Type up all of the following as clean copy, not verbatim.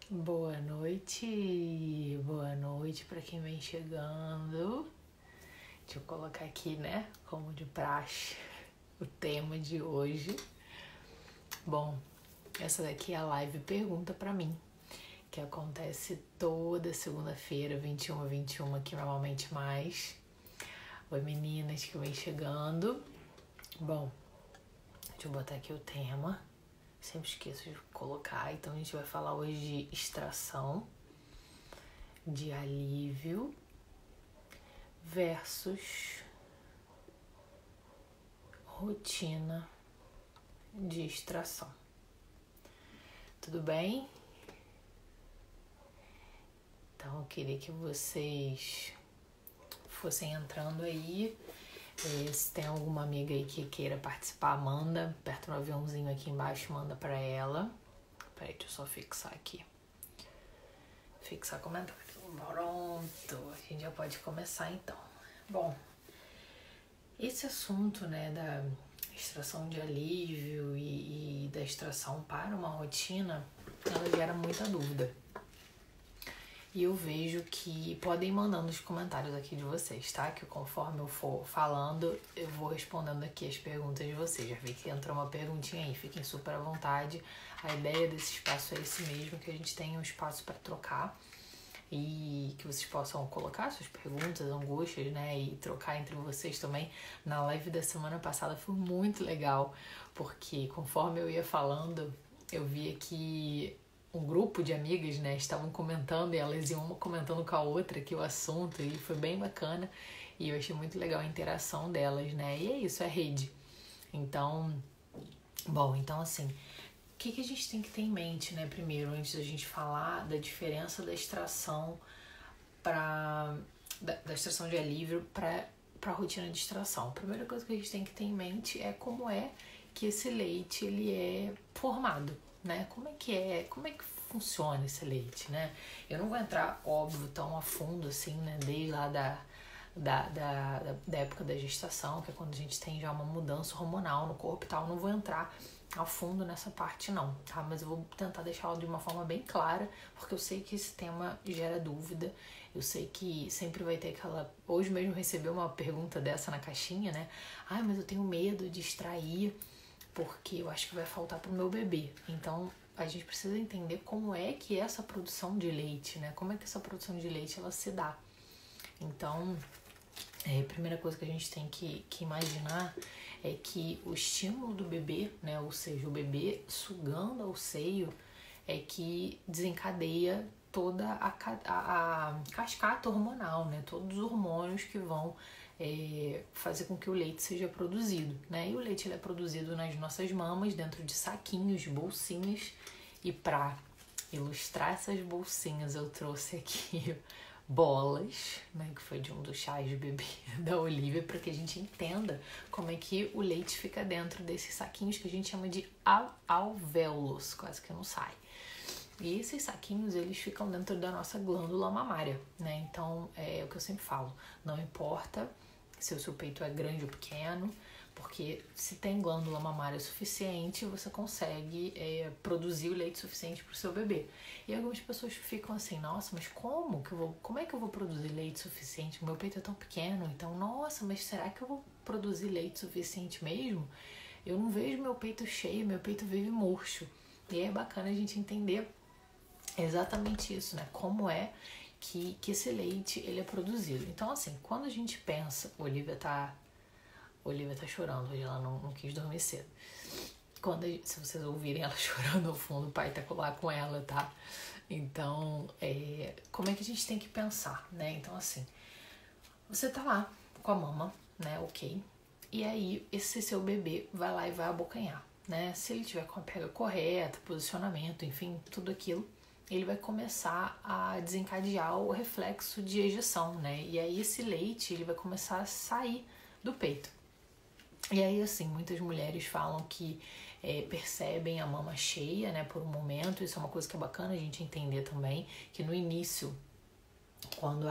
Boa noite para quem vem chegando. Deixa eu colocar aqui, né, como de praxe, o tema de hoje. Bom, essa daqui é a live Pergunta Pra Mim, que acontece toda segunda-feira, 21h21, aqui normalmente mais. Oi meninas que vem chegando. Bom, deixa eu botar aqui o tema. Sempre esqueço de colocar. Então a gente vai falar hoje de extração, de alívio versus rotina de extração. Tudo bem? Então eu queria que vocês fossem entrando aí. Se tem alguma amiga aí que queira participar, manda. Aperta no aviãozinho aqui embaixo, manda pra ela. Peraí, deixa eu só fixar aqui. Fixar comentário. Pronto, a gente já pode começar então. Bom, esse assunto, né, da extração de alívio e da extração para uma rotina, ela gera muita dúvida. E eu vejo que podem ir mandando os comentários aqui de vocês, tá? Que conforme eu for falando, eu vou respondendo aqui as perguntas de vocês. Já vi que entrou uma perguntinha aí, fiquem super à vontade. A ideia desse espaço é esse mesmo, que a gente tenha um espaço para trocar e que vocês possam colocar suas perguntas, angústias, né? E trocar entre vocês também. Na live da semana passada foi muito legal, porque conforme eu ia falando, eu via que um grupo de amigas, né, estavam comentando e elas iam uma comentando com a outra aqui o assunto e foi bem bacana e eu achei muito legal a interação delas, né, e é isso, é rede. Então, bom, então assim, o que a gente tem que ter em mente, né, primeiro, antes da gente falar da diferença da extração da extração de alívio para a rotina de extração. A primeira coisa que a gente tem que ter em mente é como é que esse leite ele é formado, né? Como é que funciona esse leite, né? Eu não vou entrar, óbvio, tão a fundo assim, né? Desde lá da época da gestação, que é quando a gente tem já uma mudança hormonal no corpo e tal. Não vou entrar a fundo nessa parte não, tá? Mas eu vou tentar deixá-lo de uma forma bem clara, porque eu sei que esse tema gera dúvida. Eu sei que sempre vai ter aquela... Hoje mesmo recebi uma pergunta dessa na caixinha, né? Ai, mas eu tenho medo de extrair porque eu acho que vai faltar pro meu bebê. Então, a gente precisa entender como é que é essa produção de leite, né? Como é que essa produção de leite, ela se dá. Então, a primeira coisa que a gente tem que imaginar é que o estímulo do bebê, né? Ou seja, o bebê sugando ao seio é que desencadeia toda a cascata hormonal, né? Todos os hormônios que vão fazer com que o leite seja produzido, né? E o leite ele é produzido nas nossas mamas, dentro de saquinhos, bolsinhas. E para ilustrar essas bolsinhas, eu trouxe aqui bolas, né? Que foi de um dos chás de bebê da Olivia, para que a gente entenda como é que o leite fica dentro desses saquinhos que a gente chama de alvéolos, quase que não sai. E esses saquinhos, eles ficam dentro da nossa glândula mamária, né? Então, é o que eu sempre falo, não importa se o seu peito é grande ou pequeno, porque se tem glândula mamária suficiente, você consegue produzir o leite suficiente para o seu bebê. E algumas pessoas ficam assim, nossa, mas como é que eu vou produzir leite suficiente? O meu peito é tão pequeno, então, nossa, mas será que eu vou produzir leite suficiente mesmo? Eu não vejo meu peito cheio, meu peito vive murcho. E é bacana a gente entender exatamente isso, né? Como é que esse leite ele é produzido. Então, assim, quando a gente pensa... Olivia tá chorando, hoje ela não quis dormir cedo. Se vocês ouvirem ela chorando ao fundo, o pai tá lá com ela, tá? Então, como é que a gente tem que pensar, né? Então, assim, você tá lá com a mama, né? Ok. E aí, esse seu bebê vai lá e vai abocanhar, né? Se ele tiver com a pega correta, posicionamento, enfim, tudo aquilo, ele vai começar a desencadear o reflexo de ejeção, né? E aí esse leite, ele vai começar a sair do peito. E aí, assim, muitas mulheres falam que percebem a mama cheia, né, por um momento. Isso é uma coisa que é bacana a gente entender também, que no início, quando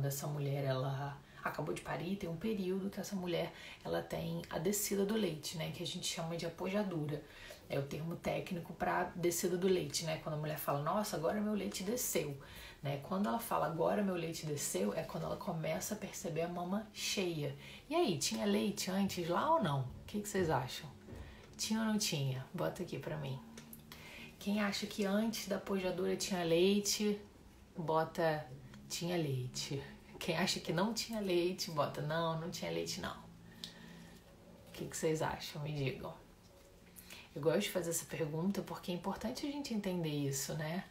essa mulher, ela acabou de parir, tem um período que essa mulher, ela tem a descida do leite, né, que a gente chama de apojadura. É o termo técnico para descida do leite, né? Quando a mulher fala, nossa, agora meu leite desceu, né? Quando ela fala, agora meu leite desceu, é quando ela começa a perceber a mama cheia. E aí, tinha leite antes lá ou não? O que vocês acham? Tinha ou não tinha? Bota aqui pra mim. Quem acha que antes da pojadura tinha leite, bota tinha leite. Quem acha que não tinha leite, bota não tinha leite não. O que vocês acham? Me digam. Eu gosto de fazer essa pergunta porque é importante a gente entender isso, né?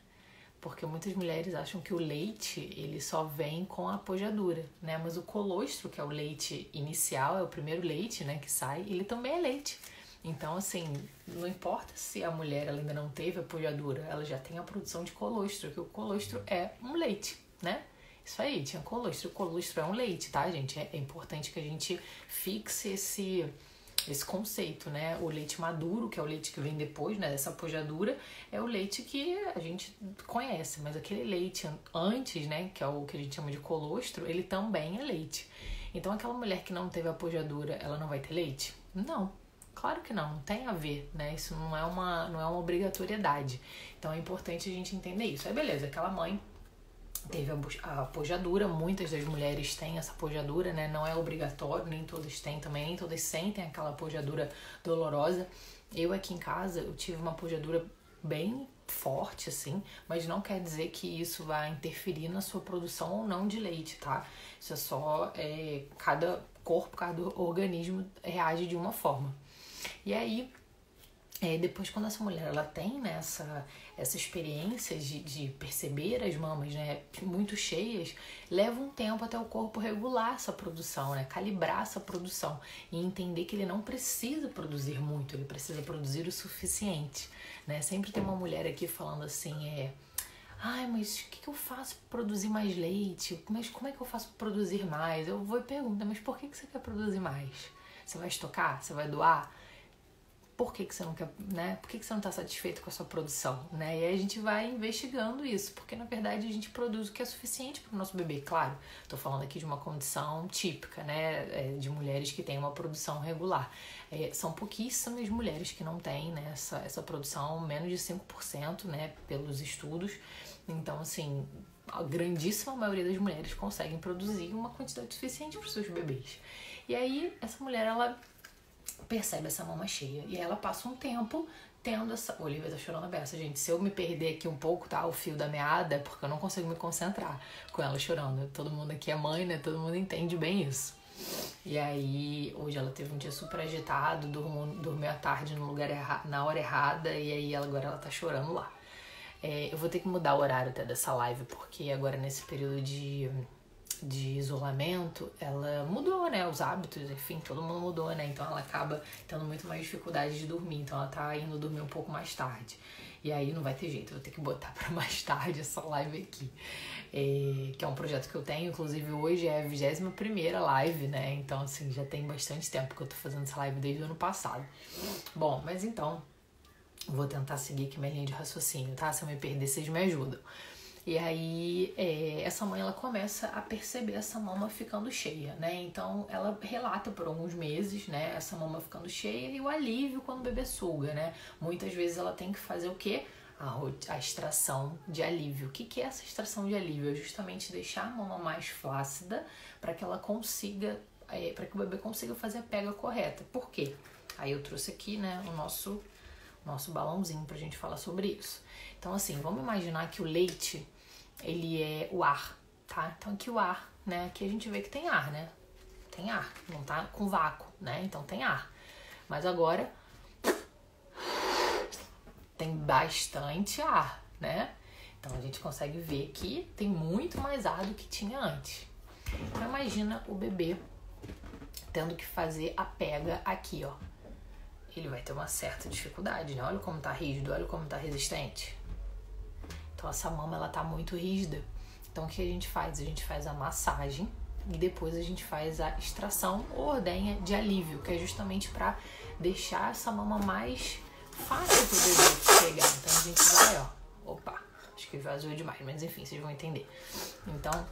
Porque muitas mulheres acham que o leite, ele só vem com a pojadura, né? Mas o colostro, que é o leite inicial, é o primeiro leite, né, que sai, ele também é leite. Então, assim, não importa se a mulher ela ainda não teve a pojadura, ela já tem a produção de colostro, que o colostro é um leite, né? Isso aí, tinha colostro. O colostro é um leite, tá, gente? É importante que a gente fixe esse conceito, né? O leite maduro, que é o leite que vem depois, né, dessa pojadura, é o leite que a gente conhece, mas aquele leite antes, né, que é o que a gente chama de colostro, ele também é leite. Então, aquela mulher que não teve a pojadura, ela não vai ter leite? Não. Claro que não tem a ver, né? Isso não é uma obrigatoriedade. Então, é importante a gente entender isso. Aí, beleza, aquela mãe teve a pojadura, muitas das mulheres têm essa pojadura, né? Não é obrigatório, nem todas têm também, nem todas sentem aquela pojadura dolorosa. Eu aqui em casa, eu tive uma pojadura bem forte, assim, mas não quer dizer que isso vai interferir na sua produção ou não de leite, tá? Isso é só cada corpo, cada organismo reage de uma forma. E aí, depois quando essa mulher ela tem, né, essa experiência de perceber as mamas, né, muito cheias, leva um tempo até o corpo regular essa produção, né, calibrar essa produção e entender que ele não precisa produzir muito, ele precisa produzir o suficiente, né? Sempre tem uma mulher aqui falando assim, ai, mas o que eu faço para produzir mais leite? Mas como é que eu faço para produzir mais? Eu vou e pergunto, mas por que você quer produzir mais? Você vai estocar? Você vai doar? Por que você não quer, né? Por que você não está satisfeito com a sua produção, né? E aí a gente vai investigando isso, porque na verdade a gente produz o que é suficiente para o nosso bebê, claro. Estou falando aqui de uma condição típica, né? De mulheres que têm uma produção regular. São pouquíssimas mulheres que não têm, né, essa produção, menos de 5%, né? Pelos estudos. Então, assim, a grandíssima maioria das mulheres conseguem produzir uma quantidade suficiente para os seus bebês. E aí, essa mulher, ela percebe essa mama cheia. E aí ela passa um tempo tendo essa... O Olivia tá chorando a beça, gente. Se eu me perder aqui um pouco, tá? O fio da meada, é porque eu não consigo me concentrar com ela chorando. Todo mundo aqui é mãe, né? Todo mundo entende bem isso. E aí, hoje ela teve um dia super agitado, dormiu à tarde no lugar na hora errada, e aí agora ela tá chorando lá. Eu vou ter que mudar o horário até dessa live, porque agora nesse período de isolamento, ela mudou, né, os hábitos, enfim, todo mundo mudou, né, então ela acaba tendo muito mais dificuldade de dormir, então ela tá indo dormir um pouco mais tarde, e aí não vai ter jeito, eu vou ter que botar pra mais tarde essa live aqui, que é um projeto que eu tenho, inclusive hoje é a 21ª live, né, então assim, já tem bastante tempo que eu tô fazendo essa live desde o ano passado. Bom, mas então, vou tentar seguir aqui minha linha de raciocínio, tá, se eu me perder, vocês me ajudam. E aí, essa mãe, ela começa a perceber essa mama ficando cheia, né? Então, ela relata por alguns meses, né? Essa mama ficando cheia e o alívio quando o bebê suga, né? Muitas vezes ela tem que fazer o quê? A extração de alívio. O que é essa extração de alívio? É justamente deixar a mama mais flácida para que ela consiga, para que o bebê consiga fazer a pega correta. Por quê? Aí eu trouxe aqui, né, o nosso balãozinho pra gente falar sobre isso. Então, assim, vamos imaginar que o leite, ele é o ar, tá? Então aqui o ar, né? Aqui a gente vê que tem ar, né? Tem ar, não tá com vácuo, né? Então tem ar. Mas agora tem bastante ar, né? Então a gente consegue ver que tem muito mais ar do que tinha antes. Então imagina o bebê tendo que fazer a pega aqui, ó. Ele vai ter uma certa dificuldade, né? Olha como tá rígido, olha como tá resistente. Então essa mama, ela tá muito rígida. Então o que a gente faz? A gente faz a massagem e depois a gente faz a extração ou ordenha de alívio, que é justamente para deixar essa mama mais fácil pro bebê pegar. Então a gente vai, ó, opa, acho que vazou demais, mas enfim, vocês vão entender. Então,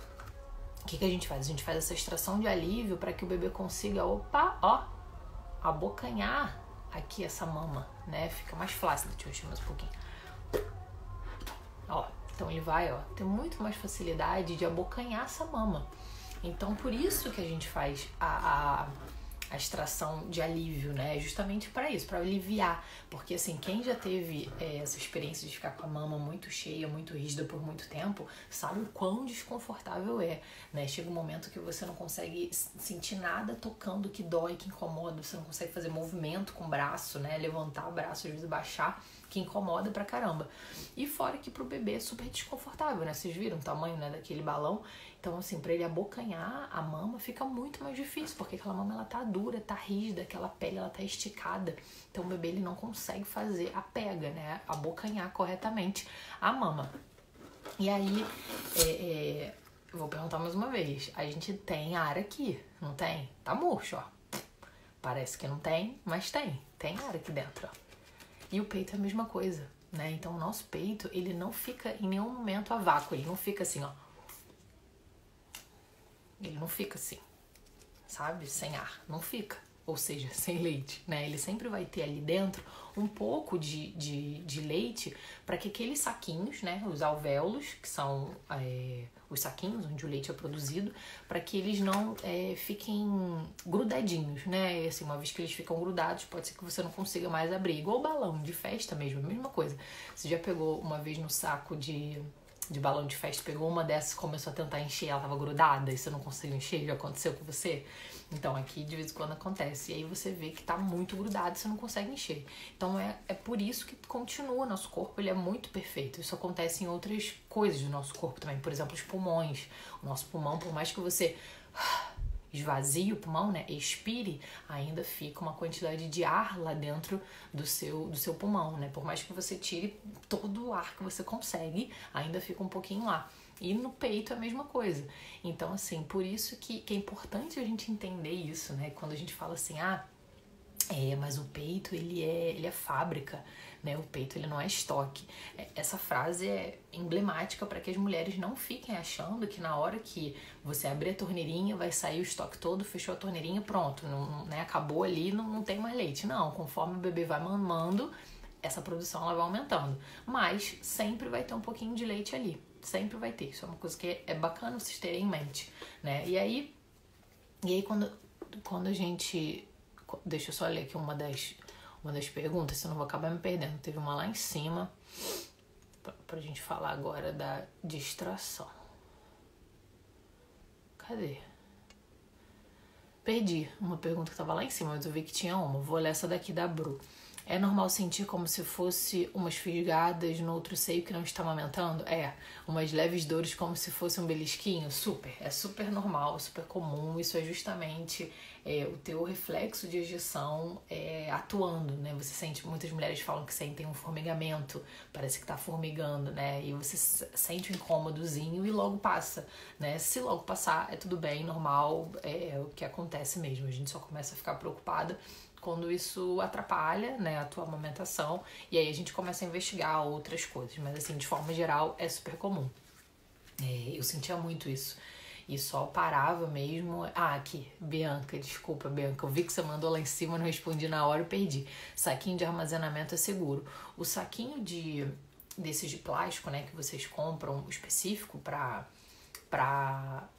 o que a gente faz? A gente faz essa extração de alívio para que o bebê consiga, opa, ó, abocanhar aqui essa mama, né? Fica mais flácida. Deixa eu encher mais um pouquinho. Ó, então ele vai, ó, ter muito mais facilidade de abocanhar essa mama. Então, por isso que a gente faz a extração de alívio, né? Justamente para isso, para aliviar. Porque, assim, quem já teve essa experiência de ficar com a mama muito cheia, muito rígida por muito tempo, sabe o quão desconfortável é, né? Chega um momento que você não consegue sentir nada tocando que dói, que incomoda, você não consegue fazer movimento com o braço, né? Levantar o braço, às vezes baixar, que incomoda pra caramba. E fora que pro bebê é super desconfortável, né? Vocês viram o tamanho, né, daquele balão? Então, assim, pra ele abocanhar a mama fica muito mais difícil, porque aquela mama, ela tá dura, tá rígida, aquela pele, ela tá esticada. Então, o bebê, ele não consegue fazer a pega, né? Abocanhar corretamente a mama. E aí, vou perguntar mais uma vez. A gente tem ar aqui, não tem? Tá murcho, ó. Parece que não tem, mas tem. Tem ar aqui dentro, ó. E o peito é a mesma coisa, né? Então, o nosso peito, ele não fica em nenhum momento a vácuo. Ele não fica assim, ó. Ele não fica assim, sabe? Sem ar, não fica. Ou seja, sem leite, né? Ele sempre vai ter ali dentro um pouco de leite para que aqueles saquinhos, né? Os alvéolos, que são os saquinhos onde o leite é produzido, para que eles não fiquem grudadinhos, né? E, assim, uma vez que eles ficam grudados, pode ser que você não consiga mais abrir. Igual balão de festa mesmo, a mesma coisa. Você já pegou uma vez no saco de balão de festa, pegou uma dessas e começou a tentar encher, ela tava grudada e você não conseguiu encher, já aconteceu com você? Então, aqui de vez em quando acontece. E aí você vê que tá muito grudado e você não consegue encher. Então, é por isso que continua. Nosso corpo, ele é muito perfeito. Isso acontece em outras coisas do nosso corpo também. Por exemplo, os pulmões. O nosso pulmão, por mais que você esvazie o pulmão, né, expire, ainda fica uma quantidade de ar lá dentro do seu pulmão, né? Por mais que você tire todo o ar que você consegue, ainda fica um pouquinho lá. E no peito é a mesma coisa. Então, assim, por isso que é importante a gente entender isso, né? Quando a gente fala assim, mas o peito, ele é fábrica, né? O peito, ele não é estoque. Essa frase é emblemática para que as mulheres não fiquem achando que na hora que você abrir a torneirinha, vai sair o estoque todo, fechou a torneirinha, pronto, não, né? Acabou ali, não tem mais leite. Não, conforme o bebê vai mamando, essa produção ela vai aumentando. Mas sempre vai ter um pouquinho de leite ali. Sempre vai ter. Isso é uma coisa que é bacana vocês terem em mente, né? E aí quando a gente... Deixa eu só ler aqui uma das perguntas, senão eu vou acabar me perdendo. Teve uma lá em cima, pra gente falar agora da distração. Cadê? Perdi uma pergunta que tava lá em cima, mas eu vi que tinha uma. Vou ler essa daqui da Bru. É normal sentir como se fosse umas fisgadas no outro seio que não está amamentando? Umas leves dores como se fosse um belisquinho? É super normal, super comum. Isso é justamente o teu reflexo de ejeção atuando, né? Você sente, muitas mulheres falam que sentem um formigamento, parece que tá formigando, né? E você sente um incômodozinho e logo passa, né? Se logo passar, é tudo bem, normal, é o que acontece mesmo. A gente só começa a ficar preocupada quando isso atrapalha, né, a tua amamentação, e aí a gente começa a investigar outras coisas, mas assim, de forma geral, é super comum. Eu sentia muito isso, e só parava mesmo... aqui, Bianca, desculpa, Bianca, eu vi que você mandou lá em cima, não respondi na hora, eu perdi. Saquinho de armazenamento é seguro. O saquinho desses de plástico, né, que vocês compram, específico para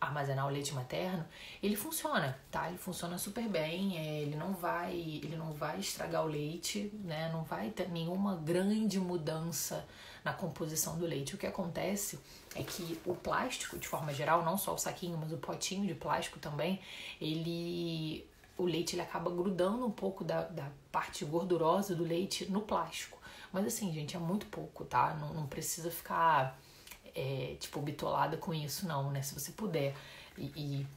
armazenar o leite materno, ele funciona, tá? Ele funciona super bem, ele não vai estragar o leite, né? Não vai ter nenhuma grande mudança na composição do leite. O que acontece é que o plástico, de forma geral, não só o saquinho, mas o potinho de plástico também, o leite ele acaba grudando um pouco da parte gordurosa do leite no plástico. Mas assim, gente, é muito pouco, tá? Não precisa ficar... bitolada com isso, não, né? Se você puder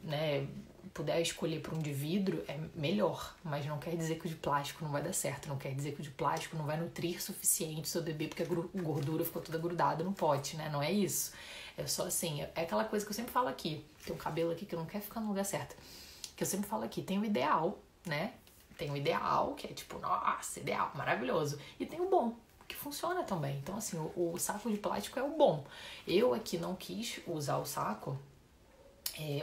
né, puder escolher por um de vidro, é melhor, mas não quer dizer que o de plástico não vai dar certo, não quer dizer que o de plástico não vai nutrir suficiente o seu bebê porque a gordura ficou toda grudada no pote, né? Não é isso. É só assim, é aquela coisa que eu sempre falo aqui, tem um cabelo aqui que não quer ficar no lugar certo, que eu sempre falo aqui, tem o ideal, né? Tem o ideal, que é tipo, nossa, ideal, maravilhoso, e tem o bom, que funciona também. Então, assim, o saco de plástico é o bom. Eu aqui não quis usar o saco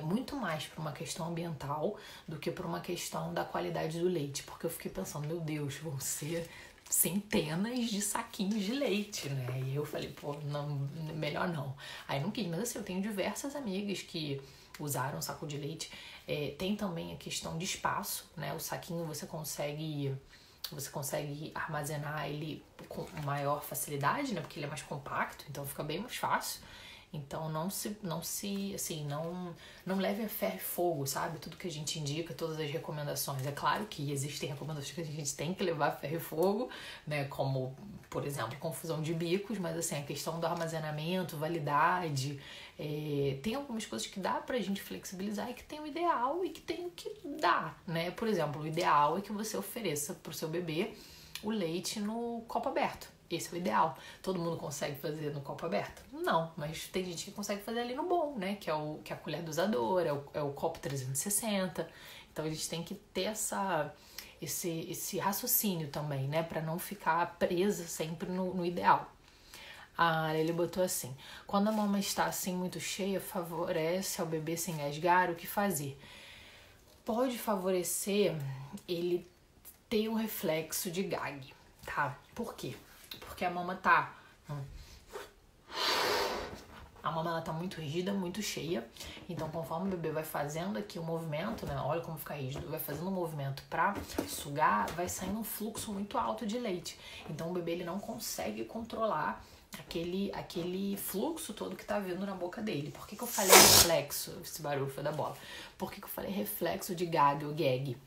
muito mais por uma questão ambiental do que por uma questão da qualidade do leite. Porque eu fiquei pensando, meu Deus, vão ser centenas de saquinhos de leite, né? E eu falei, pô, não, melhor não. Aí não quis, mas assim, eu tenho diversas amigas que usaram saco de leite. Tem também a questão de espaço, né? O saquinho você consegue armazenar ele com maior facilidade, né? Porque ele é mais compacto, então fica bem mais fácil. Então não leve a ferro e fogo, sabe? Tudo que a gente indica, todas as recomendações. É claro que existem recomendações que a gente tem que levar a ferro e fogo, né? Como, por exemplo, confusão de bicos, mas assim, a questão do armazenamento, validade, tem algumas coisas que dá pra gente flexibilizar e que tem o ideal e que tem o que dá, né? Por exemplo, o ideal é que você ofereça pro seu bebê o leite no copo aberto. Esse é o ideal. Todo mundo consegue fazer no copo aberto? Não, mas tem gente que consegue fazer ali no bom, né? Que é a colher dosadora, é o copo 360. Então a gente tem que ter esse raciocínio também, né? Pra não ficar presa sempre no ideal. Ele botou assim: quando a mama está assim muito cheia, favorece ao bebê se engasgar, o que fazer? Pode favorecer ele ter um reflexo de gag, tá? Por quê? Porque a mama tá ela tá muito rígida, muito cheia. Então, conforme o bebê vai fazendo aqui o movimento, né? Olha como fica rígido. Vai fazendo um movimento pra sugar, vai saindo um fluxo muito alto de leite. Então, o bebê ele não consegue controlar aquele fluxo todo que tá vindo na boca dele. Por que eu falei reflexo? Esse barulho foi da bola. Por que eu falei reflexo de gag ou gag?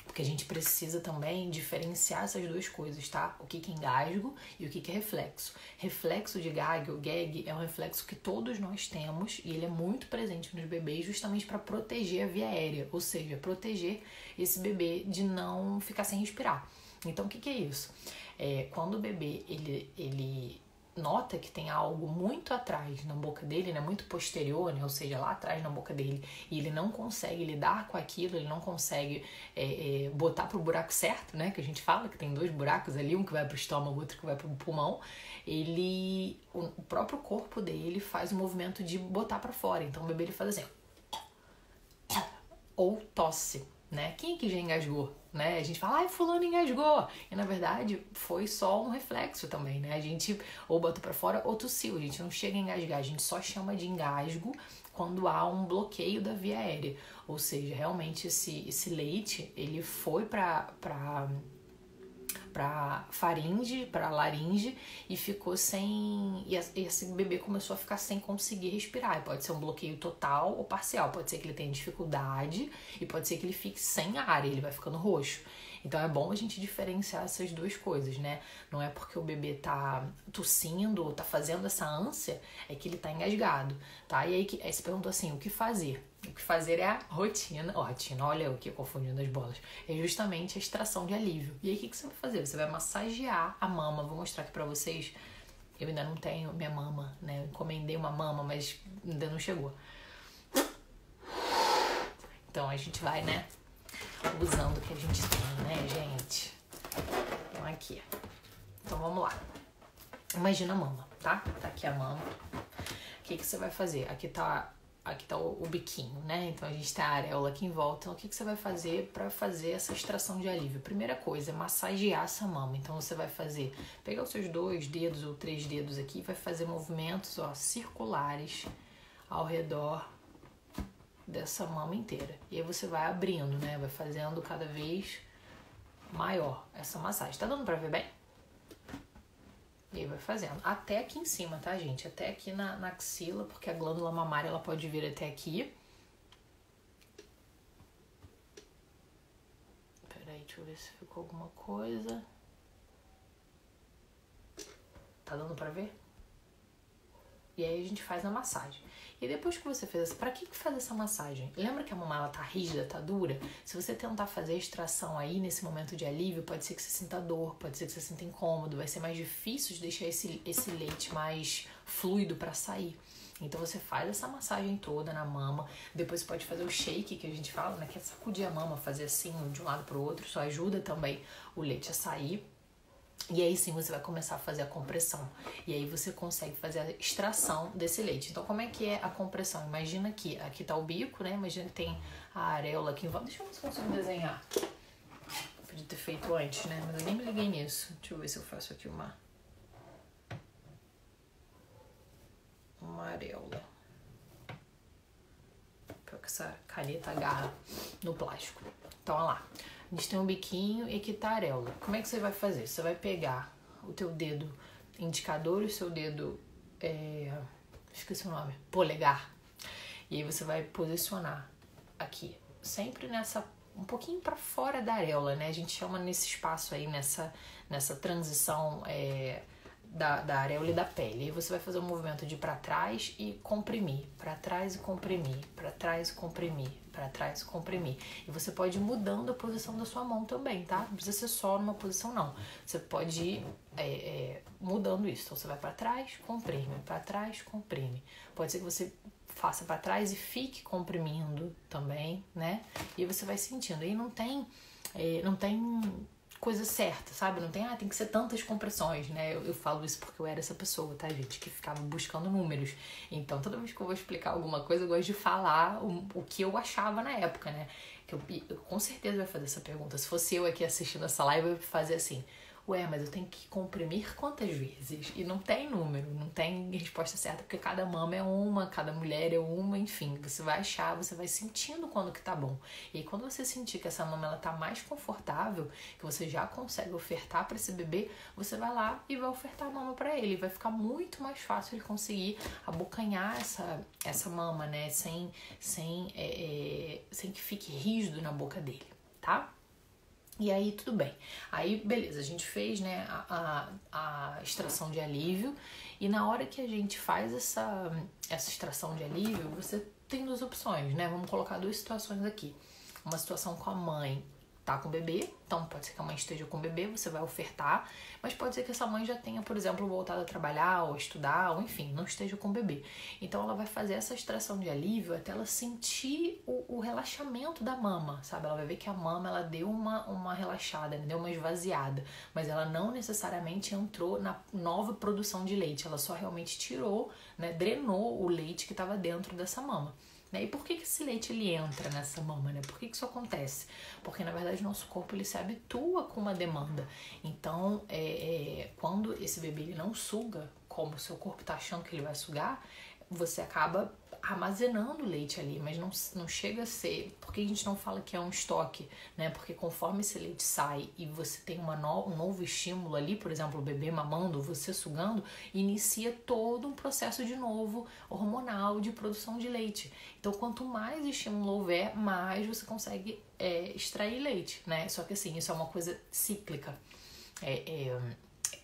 Porque a gente precisa também diferenciar essas duas coisas, tá? O que é engasgo e o que é reflexo. Reflexo de gag ou gag é um reflexo que todos nós temos e ele é muito presente nos bebês justamente para proteger a via aérea, ou seja, proteger esse bebê de não ficar sem respirar. Então, o que é isso? Quando o bebê ele nota que tem algo muito atrás na boca dele, né, muito posterior, né, ou seja, lá atrás na boca dele, e ele não consegue lidar com aquilo, ele não consegue botar pro buraco certo, né, que a gente fala que tem 2 buracos ali, um que vai pro estômago, outro que vai pro pulmão, o próprio corpo dele faz o movimento de botar para fora. Então o bebê ele faz assim, ou tosse, né? Quem que já engasgou, né? A gente fala, ai, fulano engasgou. E na verdade foi só um reflexo também, né? A gente ou botou pra fora ou tossiu. A gente não chega a engasgar, a gente só chama de engasgo quando há um bloqueio da via aérea. Ou seja, realmente esse leite, ele foi pra faringe, pra laringe e ficou sem... E esse bebê começou a ficar sem conseguir respirar. E pode ser um bloqueio total ou parcial. Pode ser que ele tenha dificuldade e pode ser que ele fique sem ar, ele vai ficando roxo. Então é bom a gente diferenciar essas duas coisas, né? Não é porque o bebê tá tossindo ou tá fazendo essa ânsia, é que ele tá engasgado, tá? E aí você perguntou assim, o que fazer? O que fazer é a rotina, olha o que confundindo as bolas, é justamente a extração de alívio. E aí o que você vai fazer? Você vai massagear a mama, vou mostrar aqui pra vocês, eu ainda não tenho minha mama, né? Eu encomendei uma mama, mas ainda não chegou. Então a gente vai, né, usando o que a gente tem, né, gente? Então aqui, então vamos lá. Imagina a mama, tá? Tá aqui a mama. O que você vai fazer? Aqui tá o biquinho, né? Então a gente tem a areola aqui em volta. Então o que você vai fazer para fazer essa extração de alívio? Primeira coisa é massagear essa mama. Então você vai pegar os seus 2 dedos ou 3 dedos aqui e vai fazer movimentos, circulares ao redor dessa mama inteira. E aí você vai abrindo, né? Vai fazendo cada vez maior essa massagem. Tá dando pra ver bem? E aí vai fazendo. Até aqui em cima, tá, gente? Até aqui na axila, porque a glândula mamária ela pode vir até aqui. Peraí, deixa eu ver se ficou alguma coisa. Tá dando pra ver? E aí a gente faz a massagem. E depois que você fez pra que faz essa massagem? Lembra que a mama ela tá rígida, tá dura? Se você tentar fazer a extração aí nesse momento de alívio, pode ser que você sinta dor, pode ser que você sinta incômodo, vai ser mais difícil de deixar esse leite mais fluido pra sair. Então você faz essa massagem toda na mama, depois você pode fazer o shake que a gente fala, né? Que é sacudir a mama, fazer assim de um lado pro outro, isso ajuda também o leite a sair. E aí sim você vai começar a fazer a compressão. E aí você consegue fazer a extração desse leite. Então como é que é a compressão? Imagina que aqui tá o bico, né? Imagina que tem a areola aqui em volta. Deixa eu ver se eu consigo desenhar. Podia ter feito antes, né? Mas eu nem me liguei nisso. Deixa eu ver se eu faço aqui uma areola. Pra que essa caneta agarra no plástico. Então, olha lá. A gente tem um biquinho e aqui tá a areola. Como é que você vai fazer? Você vai pegar o teu dedo indicador e o seu dedo, esqueci o nome, polegar. E aí você vai posicionar aqui, sempre um pouquinho para fora da areola, né? A gente chama nesse espaço aí, nessa transição da areola e da pele. Aí você vai fazer um movimento de para trás e comprimir, para trás e comprimir, para trás e comprimir, para trás e comprimir. E você pode ir mudando a posição da sua mão também, tá? Não precisa ser só numa posição, não. Você pode ir mudando isso. Então você vai para trás, comprime, para trás, comprime. Pode ser que você faça para trás e fique comprimindo também, né? E aí você vai sentindo. Aí não tem coisa certa, sabe? Não tem, tem que ser tantas compressões, né? Eu falo isso porque eu era essa pessoa, tá, gente? Que ficava buscando números. Então, toda vez que eu vou explicar alguma coisa, eu gosto de falar o que eu achava na época, né? Que eu com certeza vai fazer essa pergunta. Se fosse eu aqui assistindo essa live, eu ia fazer assim: ué, mas eu tenho que comprimir quantas vezes? E não tem número, não tem resposta certa, porque cada mama é uma, cada mulher é uma, enfim. Você vai achar, você vai sentindo quando que tá bom. E aí, quando você sentir que essa mama ela tá mais confortável, que você já consegue ofertar para esse bebê, você vai lá e vai ofertar a mama para ele. Vai ficar muito mais fácil ele conseguir abocanhar essa mama, né? Sem que fique rígido na boca dele, tá? E aí, tudo bem. Aí, beleza, a gente fez, né, a extração de alívio. E na hora que a gente faz essa extração de alívio, você tem duas opções, né? Vamos colocar duas situações aqui. Uma situação com a mãe tá com o bebê, então pode ser que a mãe esteja com o bebê, você vai ofertar, mas pode ser que essa mãe já tenha, por exemplo, voltado a trabalhar ou estudar, ou enfim, não esteja com o bebê. Então ela vai fazer essa extração de alívio até ela sentir o relaxamento da mama, sabe? Ela vai ver que a mama, ela deu uma relaxada, né? Deu uma esvaziada, mas ela não necessariamente entrou na nova produção de leite, ela só realmente tirou, né, drenou o leite que estava dentro dessa mama. E por que esse leite ele entra nessa mama, né? Por que isso acontece? Porque, na verdade, o nosso corpo ele se habitua com uma demanda. Então, quando esse bebê ele não suga, como o seu corpo está achando que ele vai sugar, você acaba armazenando leite ali, mas não chega a ser... Por que a gente não fala que é um estoque, né? Porque conforme esse leite sai e você tem um novo estímulo ali, por exemplo, o bebê mamando, você sugando, inicia todo um processo de novo hormonal de produção de leite. Então, quanto mais estímulo houver, mais você consegue extrair leite, né? Só que assim, isso é uma coisa cíclica.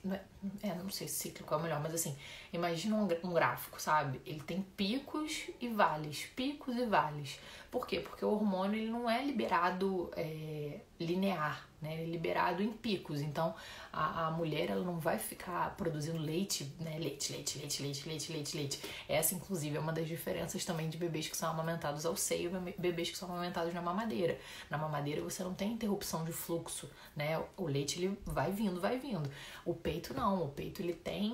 Não sei se cíclico é o melhor, mas assim, imagina um gráfico, sabe? Ele tem picos e vales, picos e vales. Por quê? Porque o hormônio ele não é liberado linear, né? Ele é liberado em picos. Então, a mulher ela não vai ficar produzindo leite, né? Leite. Essa, inclusive, é uma das diferenças também de bebês que são amamentados ao seio e bebês que são amamentados na mamadeira. Na mamadeira você não tem interrupção de fluxo, né? O leite ele vai vindo. O peito não, o peito ele tem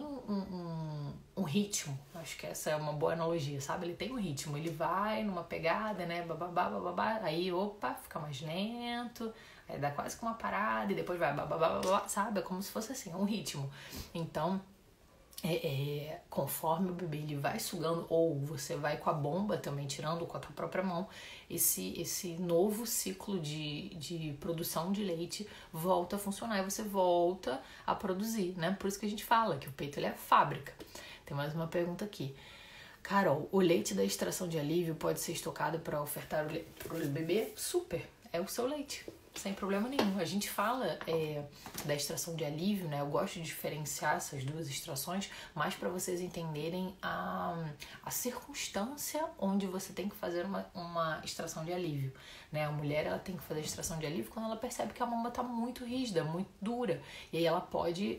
um ritmo. Acho que essa é uma boa analogia, sabe? Ele tem um ritmo, ele vai numa pegada, né? Bababá, aí opa, fica mais lento. Aí dá quase que uma parada e depois vai babá, sabe? É como se fosse assim, um ritmo. Então, conforme o bebê ele vai sugando, ou você vai com a bomba também, tirando com a tua própria mão, esse novo ciclo de produção de leite volta a funcionar e você volta a produzir, né? Por isso que a gente fala que o peito ele é a fábrica. Tem mais uma pergunta aqui. Carol, o leite da extração de alívio pode ser estocado para ofertar para o bebê? Super, é o seu leite. Sem problema nenhum. A gente fala da extração de alívio, né? Eu gosto de diferenciar essas duas extrações, mais para vocês entenderem a circunstância onde você tem que fazer uma extração de alívio, né? A mulher ela tem que fazer a extração de alívio quando ela percebe que a mama está muito rígida, muito dura. E aí ela pode,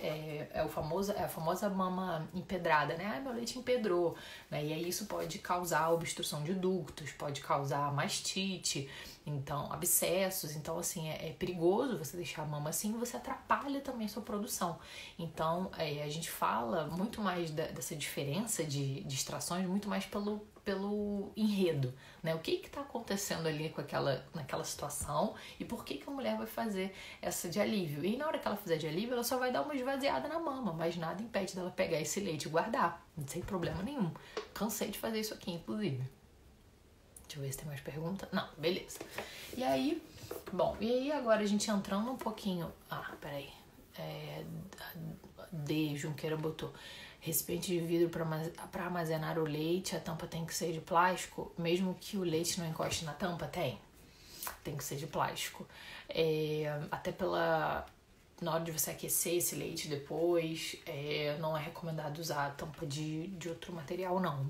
a famosa mama empedrada, né? Ai, meu leite empedrou, né? E aí isso pode causar obstrução de ductos, pode causar mastite, então abscessos. Então, assim, assim, é perigoso você deixar a mama assim, você atrapalha também a sua produção. Então, a gente fala muito mais dessa diferença de extrações, muito mais pelo enredo, né? O que está acontecendo ali naquela situação e por que a mulher vai fazer essa de alívio. E na hora que ela fizer de alívio, ela só vai dar uma esvaziada na mama, mas nada impede dela pegar esse leite e guardar, sem problema nenhum. Cansei de fazer isso aqui, inclusive. Deixa eu ver se tem mais pergunta. Não, beleza. E aí agora a gente entrando um pouquinho... peraí. D. Junqueira botou... Recipiente de vidro para armazenar o leite, a tampa tem que ser de plástico, mesmo que o leite não encoste na tampa? Tem que ser de plástico. Até na hora de você aquecer esse leite depois, não é recomendado usar a tampa de outro material, não.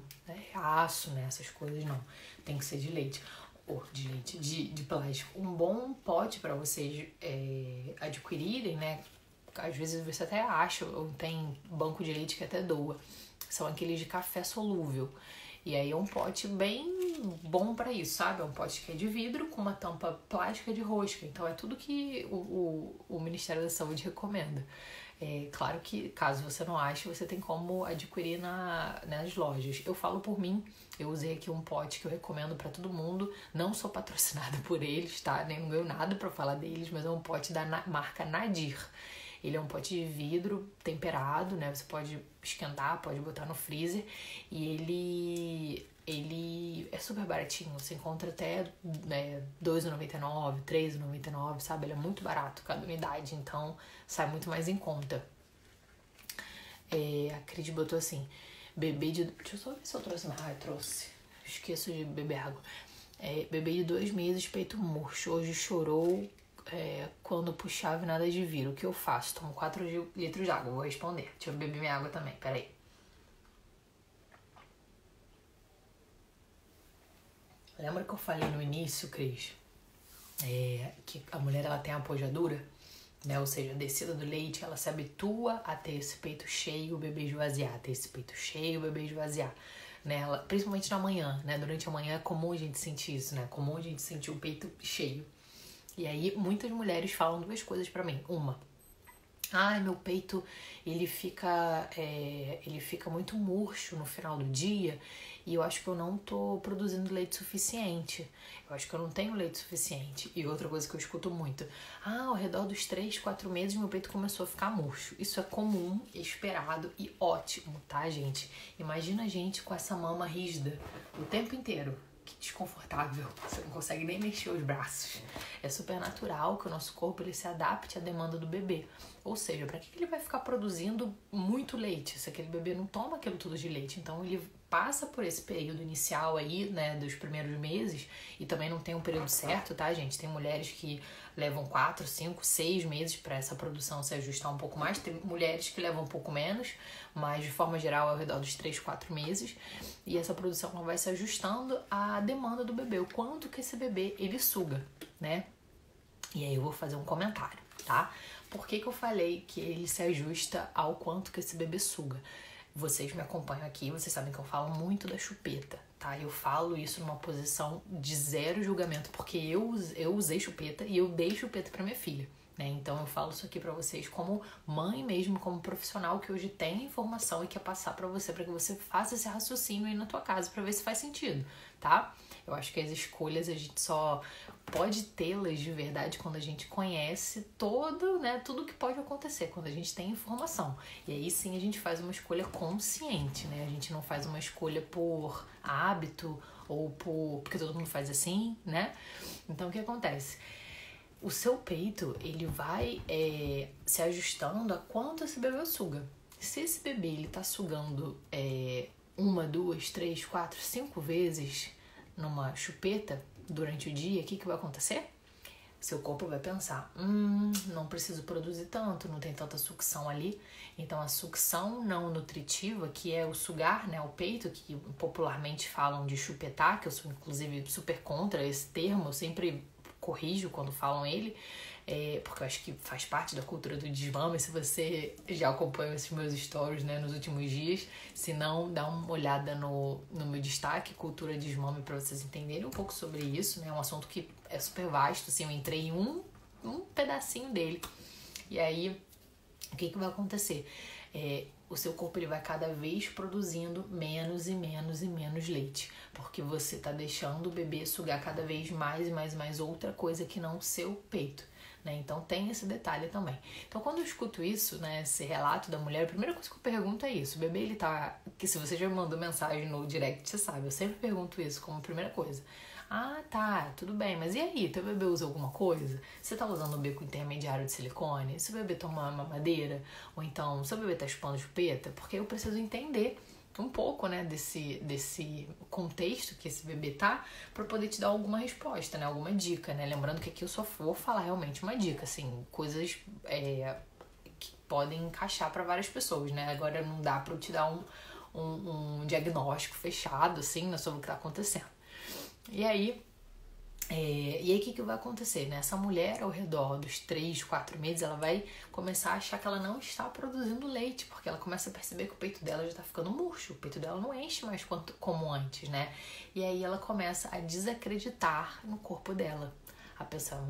Aço, né? Essas coisas, não. Tem que ser de leite. Ou de plástico. Um bom pote para vocês adquirirem, né? Às vezes você até acha, ou tem banco de leite que até doa. São aqueles de café solúvel. E aí é um pote bem bom para isso, sabe? É um pote que é de vidro com uma tampa plástica de rosca. Então é tudo que o Ministério da Saúde recomenda. Claro que, caso você não ache, você tem como adquirir nas lojas. Eu falo por mim, eu usei aqui um pote que eu recomendo para todo mundo. Não sou patrocinada por eles, tá? Nem não ganho nada para falar deles, mas é um pote da marca Nadir. Ele é um pote de vidro temperado, né? Você pode esquentar, pode botar no freezer. E ele é super baratinho. Você encontra até R$2,99, R$3,99, sabe? Ele é muito barato cada unidade, então sai muito mais em conta. A Cris botou assim, deixa eu só ver se eu trouxe mais. Eu trouxe. Esqueço de beber água. Bebê de 2 meses, peito murcho. Hoje chorou... quando puxava nada de vir, o que eu faço? Tomo 4 litros de água, vou responder. Deixa eu beber minha água também, peraí. Lembra que eu falei no início, Cris, que a mulher ela tem a pojadura, né? Ou seja, a descida do leite, ela se habitua a ter esse peito cheio, o bebê esvaziar, né? Principalmente na manhã, né? Durante a manhã é comum a gente sentir isso, né? É comum a gente sentir o peito cheio. E aí, muitas mulheres falam 2 coisas pra mim. Uma, meu peito, ele fica muito murcho no final do dia e eu acho que eu não tô produzindo leite suficiente. Eu acho que eu não tenho leite suficiente. E outra coisa que eu escuto muito, ao redor dos 3, 4 meses meu peito começou a ficar murcho. Isso é comum, esperado e ótimo, tá, gente? Imagina a gente com essa mama rígida o tempo inteiro. Que desconfortável, você não consegue nem mexer os braços. É super natural que o nosso corpo ele se adapte à demanda do bebê. Ou seja, para que ele vai ficar produzindo muito leite se aquele bebê não toma aquilo tudo de leite? Então ele passa por esse período inicial aí, né, dos primeiros meses, e também não tem um período certo, tá, gente? Tem mulheres que levam 4, 5, 6 meses para essa produção se ajustar um pouco mais, tem mulheres que levam um pouco menos, mas de forma geral é ao redor dos 3, 4 meses, e essa produção ela vai se ajustando à demanda do bebê, o quanto que esse bebê ele suga, né? E aí eu vou fazer um comentário, tá? Por que eu falei que ele se ajusta ao quanto que esse bebê suga? Vocês me acompanham aqui, vocês sabem que eu falo muito da chupeta, tá? Eu falo isso numa posição de 0 julgamento, porque eu usei chupeta e eu dei chupeta pra minha filha, né? Então eu falo isso aqui pra vocês como mãe mesmo, como profissional que hoje tem informação e quer passar pra você, pra que você faça esse raciocínio aí na tua casa pra ver se faz sentido, tá? Eu acho que as escolhas a gente só pode tê-las de verdade quando a gente conhece tudo que pode acontecer, quando a gente tem informação. E aí sim a gente faz uma escolha consciente, né? A gente não faz uma escolha por hábito ou porque todo mundo faz assim, né? Então o que acontece? O seu peito, ele vai se ajustando a quanto esse bebê suga. Se esse bebê, ele tá sugando 1, 2, 3, 4, 5 vezes numa chupeta durante o dia, o que vai acontecer? Seu corpo vai pensar, não preciso produzir tanto, não tem tanta sucção ali. Então a sucção não nutritiva, que é o sugar, né, o peito, que popularmente falam de chupetar, que eu sou inclusive super contra esse termo, eu sempre corrijo quando falam ele, porque eu acho que faz parte da cultura do desmame. Se você já acompanhou esses meus stories, né, nos últimos dias, se não, dá uma olhada no meu destaque, cultura desmame, para vocês entenderem um pouco sobre isso, né, é um assunto que é super vasto, assim, eu entrei em um um pedacinho dele. E aí, o que vai acontecer? O seu corpo ele vai cada vez produzindo menos e menos e menos leite, porque você está deixando o bebê sugar cada vez mais e mais e mais outra coisa que não o seu peito, né? Então tem esse detalhe também. Então quando eu escuto isso, né, esse relato da mulher, a primeira coisa que eu pergunto é isso: o bebê ele tá, que se você já me mandou mensagem no direct, você sabe, eu sempre pergunto isso como primeira coisa. Ah, tá, tudo bem, mas e aí? Teu bebê usa alguma coisa? Você tá usando o bico intermediário de silicone? Seu bebê toma mamadeira? Ou então, seu bebê tá chupando chupeta? Porque eu preciso entender um pouco, né, desse contexto que esse bebê tá, pra poder te dar alguma resposta, né, alguma dica, né? Lembrando que aqui eu só vou falar realmente uma dica, assim, coisas que podem encaixar pra várias pessoas, né? Agora não dá pra eu te dar um diagnóstico fechado, assim, né, sobre o que tá acontecendo. E aí, o que vai acontecer, né? Essa mulher, ao redor dos 3, 4 meses, ela vai começar a achar que ela não está produzindo leite, porque ela começa a perceber que o peito dela já está ficando murcho, o peito dela não enche mais como antes, né? E aí ela começa a desacreditar no corpo dela. A pensar,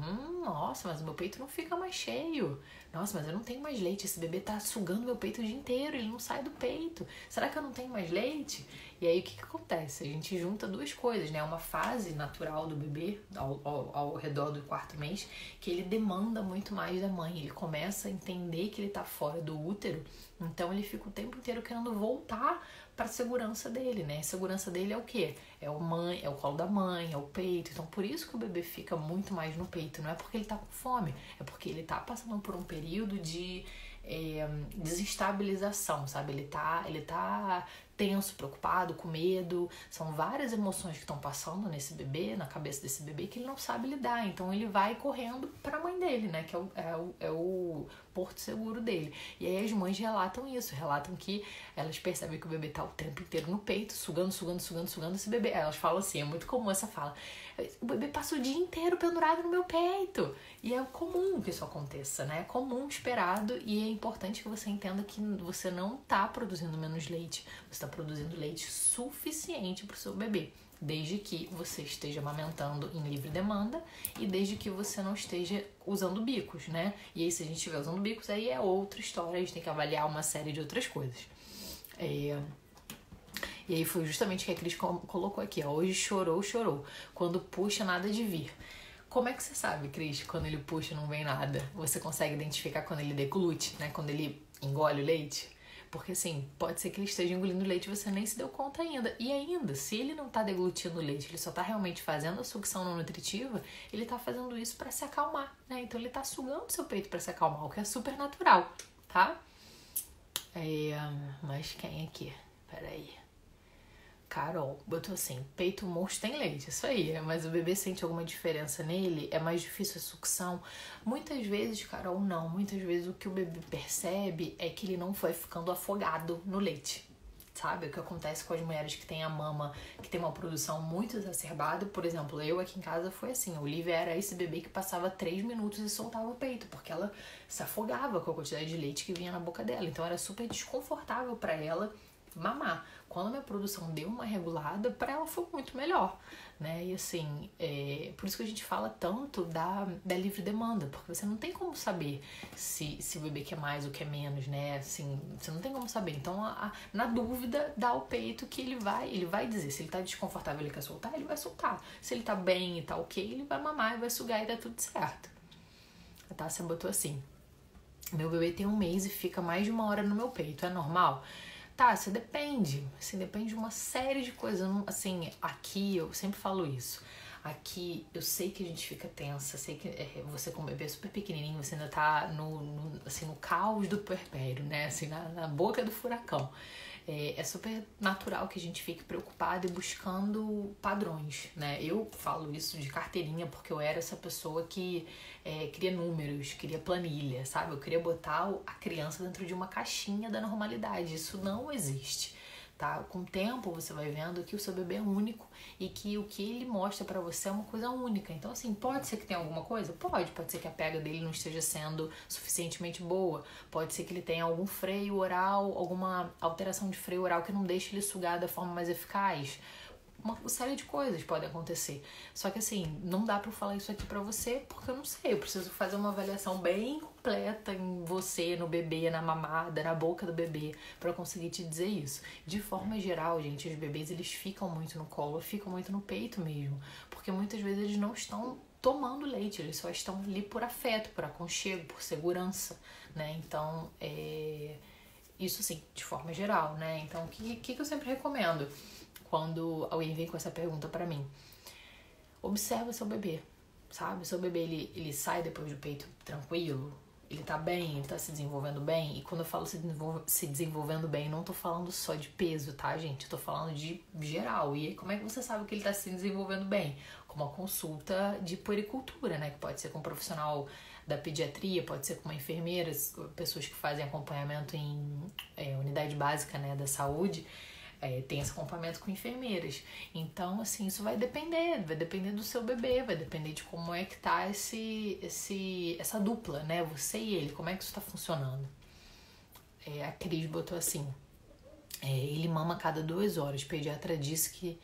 nossa, mas o meu peito não fica mais cheio. Nossa, mas eu não tenho mais leite. Esse bebê tá sugando meu peito o dia inteiro, ele não sai do peito. Será que eu não tenho mais leite? E aí o que acontece? A gente junta duas coisas, né? Uma fase natural do bebê, ao redor do 4º mês, que ele demanda muito mais da mãe. Ele começa a entender que ele tá fora do útero, então ele fica o tempo inteiro querendo voltar para a segurança dele, né? A segurança dele é o quê? É o colo da mãe, é o peito. Então, por isso que o bebê fica muito mais no peito. Não é porque ele tá com fome, é porque ele tá passando por um período de desestabilização, sabe? Ele tá tenso, preocupado, com medo. São várias emoções que estão passando nesse bebê, na cabeça desse bebê, que ele não sabe lidar. Então ele vai correndo para a mãe dele, né? Que é o porto seguro dele. E aí as mães relatam isso, relatam que elas percebem que o bebê tá o tempo inteiro no peito, sugando esse bebê. Elas falam assim, é muito comum essa fala: o bebê passa o dia inteiro pendurado no meu peito. E é comum que isso aconteça, né? É comum, esperado, e é importante que você entenda que você não tá produzindo menos leite, você está produzindo leite suficiente para o seu bebê, desde que você esteja amamentando em livre demanda e desde que você não esteja usando bicos, né? E aí, se a gente estiver usando bicos, aí é outra história, a gente tem que avaliar uma série de outras coisas. E aí foi justamente o que a Cris colocou aqui, ó: hoje chorou, quando puxa nada de vir. Como é que você sabe, Cris, quando ele puxa não vem nada? Você consegue identificar quando ele deglute, né? Quando ele engole o leite? Porque assim, pode ser que ele esteja engolindo leite e você nem se deu conta ainda. E ainda, se ele não tá deglutindo leite, ele só tá realmente fazendo a sucção não nutritiva, ele tá fazendo isso para se acalmar, né? Então ele tá sugando seu peito para se acalmar, o que é super natural, tá? Mas quem aqui? Peraí. Carol botou assim: peito murcho tem leite, isso aí, mas o bebê sente alguma diferença nele? É mais difícil a sucção? Muitas vezes, Carol, não. Muitas vezes o que o bebê percebe é que ele não foi ficando afogado no leite, sabe? O que acontece com as mulheres que têm a mama, que tem uma produção muito exacerbada. Por exemplo, eu aqui em casa foi assim: a Olivia era esse bebê que passava 3 minutos e soltava o peito, porque ela se afogava com a quantidade de leite que vinha na boca dela. Então era super desconfortável para ela mamar. Quando a minha produção deu uma regulada, para ela foi muito melhor, né? E assim, por isso que a gente fala tanto da livre demanda, porque você não tem como saber se o bebê quer mais ou quer menos, né? Assim, você não tem como saber. Então, na dúvida, dá o peito que ele vai dizer. Se ele tá desconfortável e ele quer soltar, ele vai soltar. Se ele tá bem e tá ok, ele vai mamar e vai sugar e dá tudo certo. A Tássia botou assim: meu bebê tem 1 mês e fica mais de 1 hora no meu peito, é normal? Tá, isso depende. Assim, depende de uma série de coisas. Assim, aqui eu sempre falo isso. Aqui eu sei que a gente fica tensa, sei que você com o bebê super pequenininho, você ainda tá no caos do puerpério, né? Assim, na boca do furacão. É super natural que a gente fique preocupado e buscando padrões, né? Eu falo isso de carteirinha porque eu era essa pessoa que queria números, queria planilha, sabe? Eu queria botar a criança dentro de uma caixinha da normalidade. Isso não existe, tá? Com o tempo você vai vendo que o seu bebê é único e que o que ele mostra pra você é uma coisa única. Então, assim, pode ser que tenha alguma coisa? Pode ser que a pega dele não esteja sendo suficientemente boa, pode ser que ele tenha algum freio oral, alguma alteração de freio oral que não deixe ele sugar da forma mais eficaz. uma série de coisas podem acontecer. Só que assim, não dá pra eu falar isso aqui pra você porque eu não sei. Eu preciso fazer uma avaliação bem completa em você, no bebê, na mamada, na boca do bebê, pra conseguir te dizer isso. De forma geral, gente, os bebês eles ficam muito no colo, ficam muito no peito mesmo. Porque muitas vezes eles não estão tomando leite, eles só estão ali por afeto, por aconchego, por segurança, né? Então, isso sim, de forma geral, né? Então, o que eu sempre recomendo quando alguém vem com essa pergunta pra mim? Observa seu bebê, sabe? Seu bebê, ele sai depois do peito tranquilo, ele tá bem, ele tá se desenvolvendo bem. E quando eu falo se desenvolvendo bem, não tô falando só de peso, tá, gente? Eu tô falando de geral. E como é que você sabe que ele tá se desenvolvendo bem? Com uma consulta de puericultura, né? Que pode ser com um profissional da pediatria, pode ser com uma enfermeira, pessoas que fazem acompanhamento em unidade básica, né, da saúde. Tem esse acompanhamento com enfermeiras. Então, assim, isso vai depender do seu bebê, vai depender de como é que tá essa dupla, né? Você e ele, como é que isso tá funcionando. A Cris botou assim, ele mama a cada 2 horas. O pediatra disse que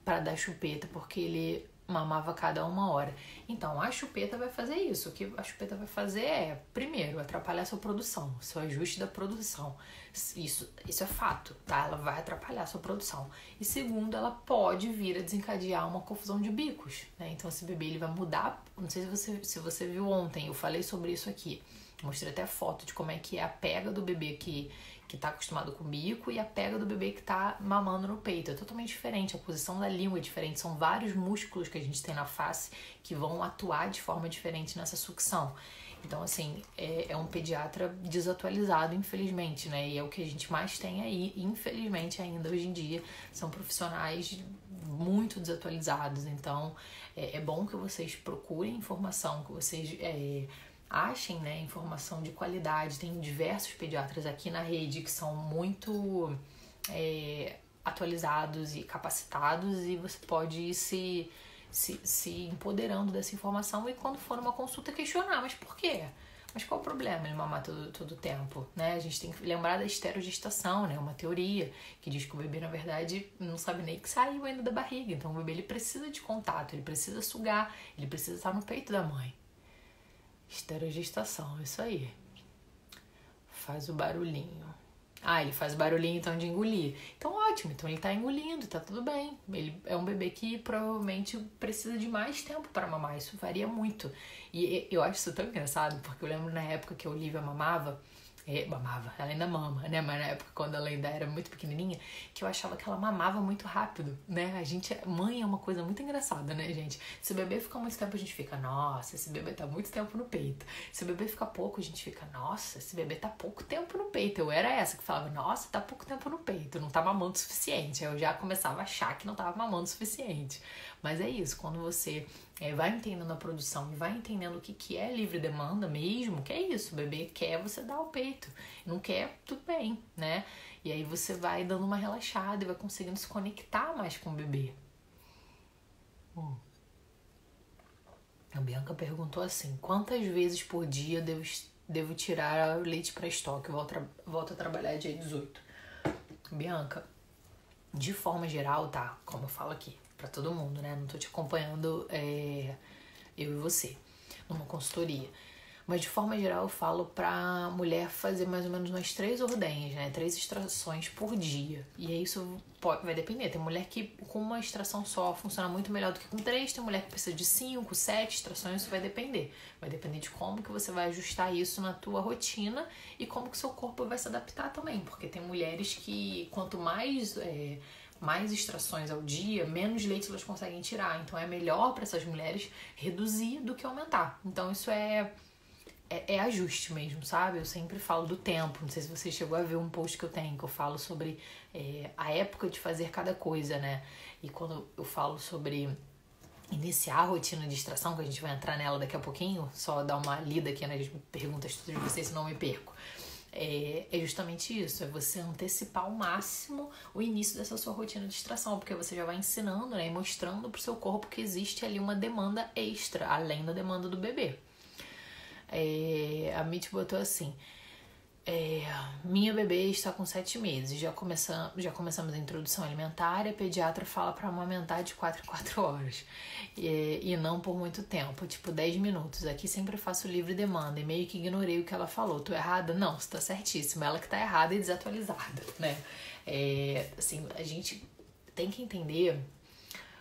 para dar chupeta, porque ele mamava a cada 1 hora. Então, a chupeta vai fazer isso. O que a chupeta vai fazer é, primeiro, atrapalhar a sua produção, seu ajuste da produção. Isso é fato, tá? Ela vai atrapalhar a sua produção. E segundo, ela pode vir a desencadear uma confusão de bicos, né? Então, esse bebê ele vai mudar. Não sei se você viu ontem, eu falei sobre isso aqui. Mostrei até foto de como é que é a pega do bebê que tá acostumado com o bico e a pega do bebê que tá mamando no peito. É totalmente diferente, a posição da língua é diferente. São vários músculos que a gente tem na face que vão atuar de forma diferente nessa sucção. Então, assim, é um pediatra desatualizado, infelizmente, né? E é o que a gente mais tem aí, infelizmente, ainda hoje em dia. São profissionais muito desatualizados. Então, é bom que vocês procurem informação, que vocês achem, né, informação de qualidade. Tem diversos pediatras aqui na rede que são muito atualizados e capacitados, e você pode ir se empoderando dessa informação e quando for numa consulta questionar, mas por quê? Mas qual o problema ele mamar todo o tempo, né? A gente tem que lembrar da esterogestação, né? Uma teoria que diz que o bebê, na verdade, não sabe nem que saiu ainda da barriga. Então, o bebê ele precisa de contato, ele precisa sugar, ele precisa estar no peito da mãe. Esterogestação, isso aí. Faz o barulhinho. Ele faz barulhinho então de engolir. Então ótimo, então ele tá engolindo, tá tudo bem. Ele é um bebê que provavelmente precisa de mais tempo para mamar, isso varia muito. E eu acho isso tão engraçado, porque eu lembro na época que a Olivia mamava, ela ainda mama, né? Mas na época, quando ela ainda era muito pequenininha, que eu achava que ela mamava muito rápido, né? Mãe é uma coisa muito engraçada, né, gente? Se o bebê fica muito tempo, a gente fica, nossa, esse bebê tá muito tempo no peito. Se o bebê fica pouco, a gente fica, nossa, esse bebê tá pouco tempo no peito. Eu era essa que falava, nossa, tá pouco tempo no peito, não tá mamando o suficiente. Aí eu já começava a achar que não tava mamando o suficiente. Mas é isso, quando você vai entendendo a produção e vai entendendo o que é livre demanda mesmo, que é isso, o bebê quer, você dá o peito. Não quer, tudo bem, né? E aí você vai dando uma relaxada e vai conseguindo se conectar mais com o bebê. A Bianca perguntou assim, quantas vezes por dia devo tirar o leite para estoque? Volto a trabalhar dia 18. Bianca, de forma geral, tá? Como eu falo aqui, pra todo mundo, né? Não tô te acompanhando eu e você numa consultoria. Mas de forma geral eu falo pra mulher fazer mais ou menos umas 3 ordenhas, né? 3 extrações por dia. E aí isso vai depender. Tem mulher que com uma extração só funciona muito melhor do que com 3. Tem mulher que precisa de 5, 7 extrações. Isso vai depender. Vai depender de como que você vai ajustar isso na tua rotina e como que o seu corpo vai se adaptar também. Porque tem mulheres que quanto mais extrações ao dia, menos leite elas conseguem tirar. Então é melhor para essas mulheres reduzir do que aumentar. Então isso é ajuste mesmo, sabe? Eu sempre falo do tempo. Não sei se você chegou a ver um post que eu tenho, que eu falo sobre a época de fazer cada coisa, né? E quando eu falo sobre iniciar a rotina de extração, que a gente vai entrar nela daqui a pouquinho, só dar uma lida aqui nas perguntas de todos vocês, senão eu me perco. É justamente isso, é você antecipar ao máximo o início dessa sua rotina de extração, porque você já vai ensinando, né, e mostrando pro seu corpo que existe ali uma demanda extra, além da demanda do bebê. A Mitch botou assim, Minha bebê está com 7 meses, já começamos a introdução alimentar e a pediatra fala para amamentar de 4 em 4 horas. E não por muito tempo, tipo 10 minutos. Aqui sempre faço livre demanda e meio que ignorei o que ela falou. Tô errada? Não, você tá certíssima. Ela que tá errada e desatualizada, né? Assim, a gente tem que entender,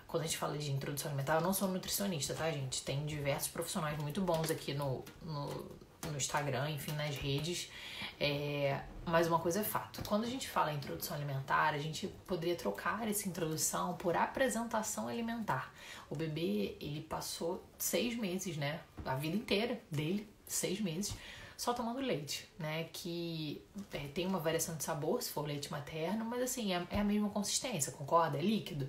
quando a gente fala de introdução alimentar, eu não sou nutricionista, tá, gente? Tem diversos profissionais muito bons aqui no Instagram, enfim, nas redes. Mas uma coisa é fato. Quando a gente fala em introdução alimentar, a gente poderia trocar essa introdução por apresentação alimentar. O bebê, ele passou 6 meses, né? A vida inteira dele, 6 meses, só tomando leite, né? Que tem uma variação de sabor, se for leite materno, mas assim, é a mesma consistência, concorda? É líquido.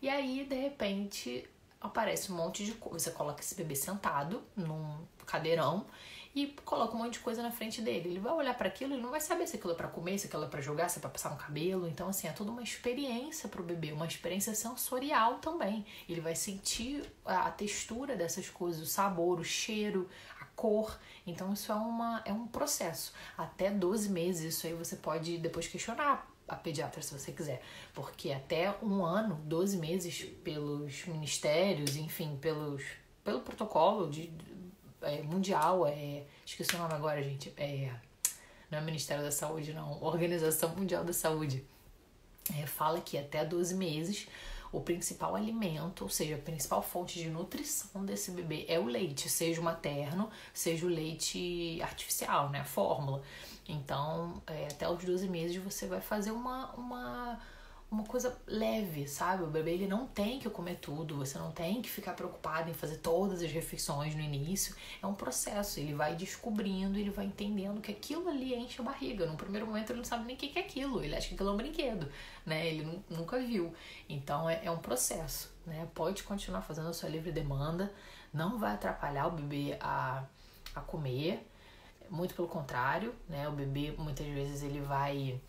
E aí, de repente, aparece um monte de coisa. Você coloca esse bebê sentado num cadeirão e coloca um monte de coisa na frente dele. Ele vai olhar para aquilo, ele não vai saber se aquilo é para comer, se aquilo é para jogar, se é para passar no cabelo. Então, assim, é toda uma experiência pro bebê, uma experiência sensorial também. Ele vai sentir a textura dessas coisas, o sabor, o cheiro, a cor. Então, isso é um processo. Até 12 meses, isso aí você pode depois questionar a pediatra, se você quiser, porque até 1 ano, 12 meses, pelos ministérios, enfim, pelo protocolo mundial, esqueci o nome agora, gente, não é Ministério da Saúde, não, Organização Mundial da Saúde, fala que até 12 meses o principal alimento, ou seja, a principal fonte de nutrição desse bebê é o leite, seja o materno, seja o leite artificial, né, a fórmula. Então, até os 12 meses você vai fazer uma coisa leve, sabe? O bebê, ele não tem que comer tudo, você não tem que ficar preocupado em fazer todas as refeições no início. É um processo, ele vai descobrindo, ele vai entendendo que aquilo ali enche a barriga. No primeiro momento ele não sabe nem o que é aquilo, ele acha que aquilo é um brinquedo, né? Ele nunca viu. Então, é um processo, né? Pode continuar fazendo a sua livre demanda, não vai atrapalhar o bebê a comer. Muito pelo contrário, né? O bebê, muitas vezes, ele vai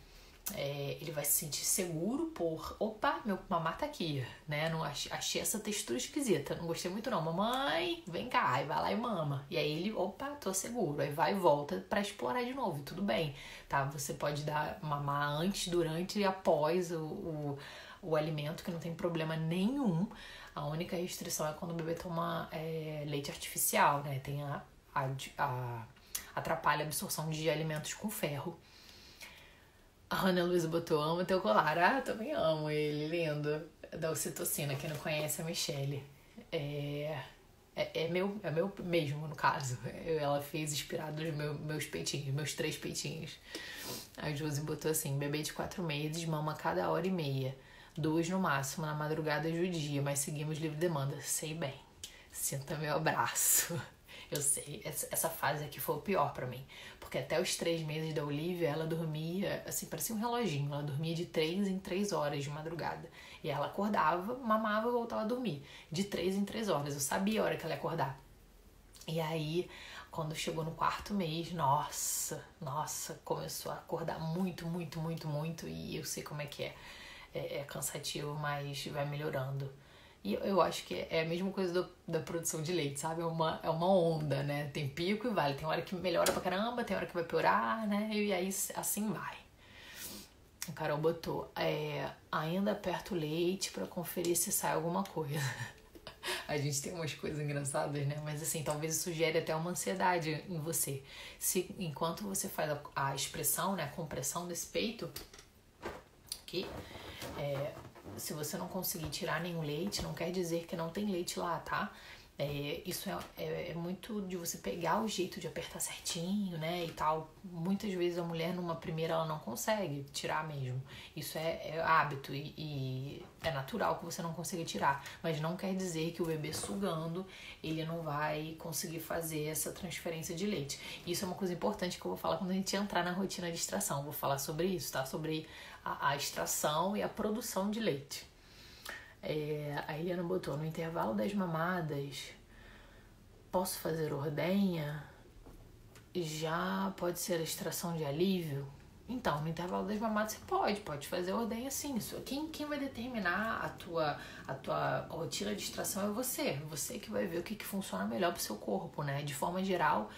se sentir seguro por... Opa, meu mamar tá aqui, né? Não achei essa textura esquisita, não gostei muito não. Mamãe, vem cá, aí vai lá e mama. E aí ele, opa, tô seguro. Aí vai e volta pra explorar de novo, tudo bem, tá? Você pode dar mamar antes, durante e após o alimento, que não tem problema nenhum. A única restrição é quando o bebê toma leite artificial, né? Tem atrapalha a absorção de alimentos com ferro. A Ana Luísa botou, amo teu colar. Ah, também amo ele, lindo. Da ocitocina, quem não conhece é a Michelle. É meu mesmo, no caso. Ela fez inspirado nos meus peitinhos, meus 3 peitinhos. A Josi botou assim, bebê de 4 meses, mama cada hora e meia. 2 no máximo, na madrugada judia, mas seguimos livre demanda. Sei bem. Sinta meu abraço. Eu sei, essa fase aqui foi o pior pra mim. Porque até os 3 meses da Olivia, ela dormia, assim, parecia um reloginho. Ela dormia de 3 em 3 horas de madrugada. E ela acordava, mamava e voltava a dormir. De 3 em 3 horas. Eu sabia a hora que ela ia acordar. E aí, quando chegou no 4º mês, nossa, começou a acordar muito. E eu sei como é que é. É cansativo, mas vai melhorando. E eu acho que é a mesma coisa da produção de leite, sabe? É uma onda, né? Tem pico e vale. Tem hora que melhora pra caramba, tem hora que vai piorar, né? E aí assim vai. O Carol botou, ainda aperto o leite pra conferir se sai alguma coisa. A gente tem umas coisas engraçadas, né? Mas assim, talvez isso gere até uma ansiedade em você. Se enquanto você faz a expressão, né? A compressão desse peito, aqui, se você não conseguir tirar nenhum leite, não quer dizer que não tem leite lá, tá? Isso é muito de você pegar o jeito de apertar certinho, né, e tal. Muitas vezes a mulher numa primeira ela não consegue tirar mesmo. Isso é hábito e é natural que você não consiga tirar. Mas não quer dizer que o bebê sugando, ele não vai conseguir fazer essa transferência de leite. Isso é uma coisa importante que eu vou falar quando a gente entrar na rotina de extração. Vou falar sobre isso, tá? Sobre a extração e a produção de leite. A Eliana botou, no intervalo das mamadas, posso fazer ordenha? Já pode ser a extração de alívio? Então, no intervalo das mamadas você pode fazer a ordenha assim. Quem vai determinar a tua rotina de extração é você. Você que vai ver o que funciona melhor pro seu corpo, né? De forma geral,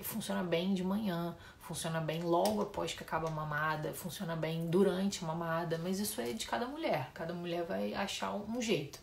funciona bem de manhã, funciona bem logo após que acaba a mamada, funciona bem durante a mamada, mas isso é de cada mulher. Cada mulher vai achar um jeito.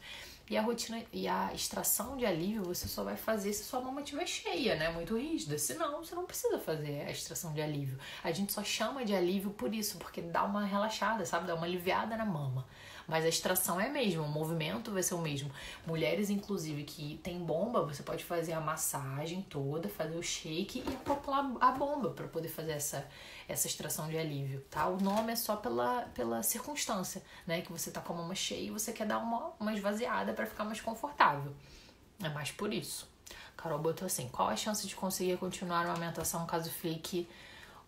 E a rotina e a extração de alívio você só vai fazer se sua mama estiver cheia, né? Muito rígida. Senão, você não precisa fazer a extração de alívio. A gente só chama de alívio por isso, porque dá uma relaxada, sabe? Dá uma aliviada na mama. Mas a extração é a mesma, o movimento vai ser o mesmo. Mulheres, inclusive, que tem bomba, você pode fazer a massagem toda, fazer o shake e acoplar a bomba para poder fazer essa extração de alívio, tá? O nome é só pela circunstância, né? Que você tá com a mama cheia e você quer dar uma esvaziada para ficar mais confortável. É mais por isso. Carol botou assim: qual a chance de conseguir continuar a amamentação caso fique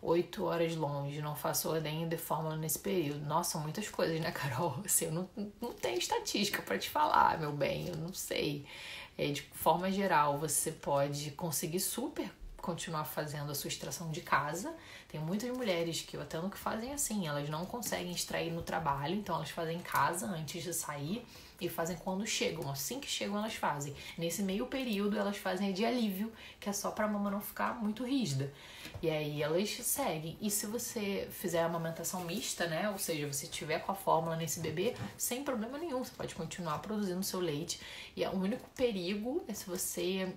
8 horas longe? Não faço ordenha de fórmula nesse período. Nossa, muitas coisas, né, Carol? Assim, eu não tenho estatística para te falar, meu bem. Eu não sei. De forma geral, você pode conseguir super continuar fazendo a sua extração de casa. Tem muitas mulheres que eu atendo que fazem assim, elas não conseguem extrair no trabalho, então elas fazem em casa antes de sair e fazem quando chegam. Assim que chegam, elas fazem. Nesse meio período, elas fazem de alívio, que é só pra mama não ficar muito rígida. E aí elas seguem. E se você fizer a amamentação mista, né? Ou seja, você tiver com a fórmula nesse bebê, sem problema nenhum, você pode continuar produzindo seu leite. E o único perigo é se você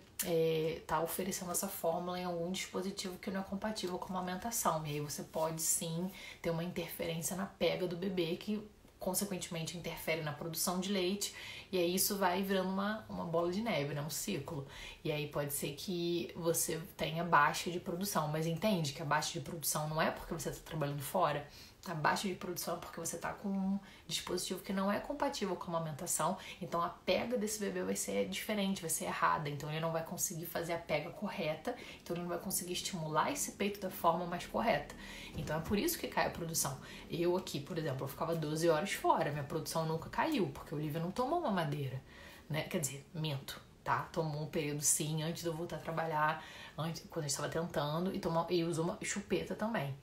tá oferecendo essa fórmula em algum dispositivo que não é compatível com a amamentação. E aí você pode sim ter uma interferência na pega do bebê que consequentemente interfere na produção de leite, e aí isso vai virando uma bola de neve, né? Um ciclo. E aí pode ser que você tenha baixa de produção, mas entende que a baixa de produção não é porque você está trabalhando fora, a baixa de produção é porque você está com um dispositivo que não é compatível com a amamentação, então a pega desse bebê vai ser diferente, vai ser errada, então ele não vai conseguir fazer a pega correta, então ele não vai conseguir estimular esse peito da forma mais correta. Então é por isso que cai a produção. Eu aqui, por exemplo, eu ficava 12 horas fora, minha produção nunca caiu, porque o Olivia não tomou mamadeira, né? Quer dizer, minto, tá? Tomou um período sim, antes de eu voltar a trabalhar, quando eu estava tentando, e usou uma chupeta também.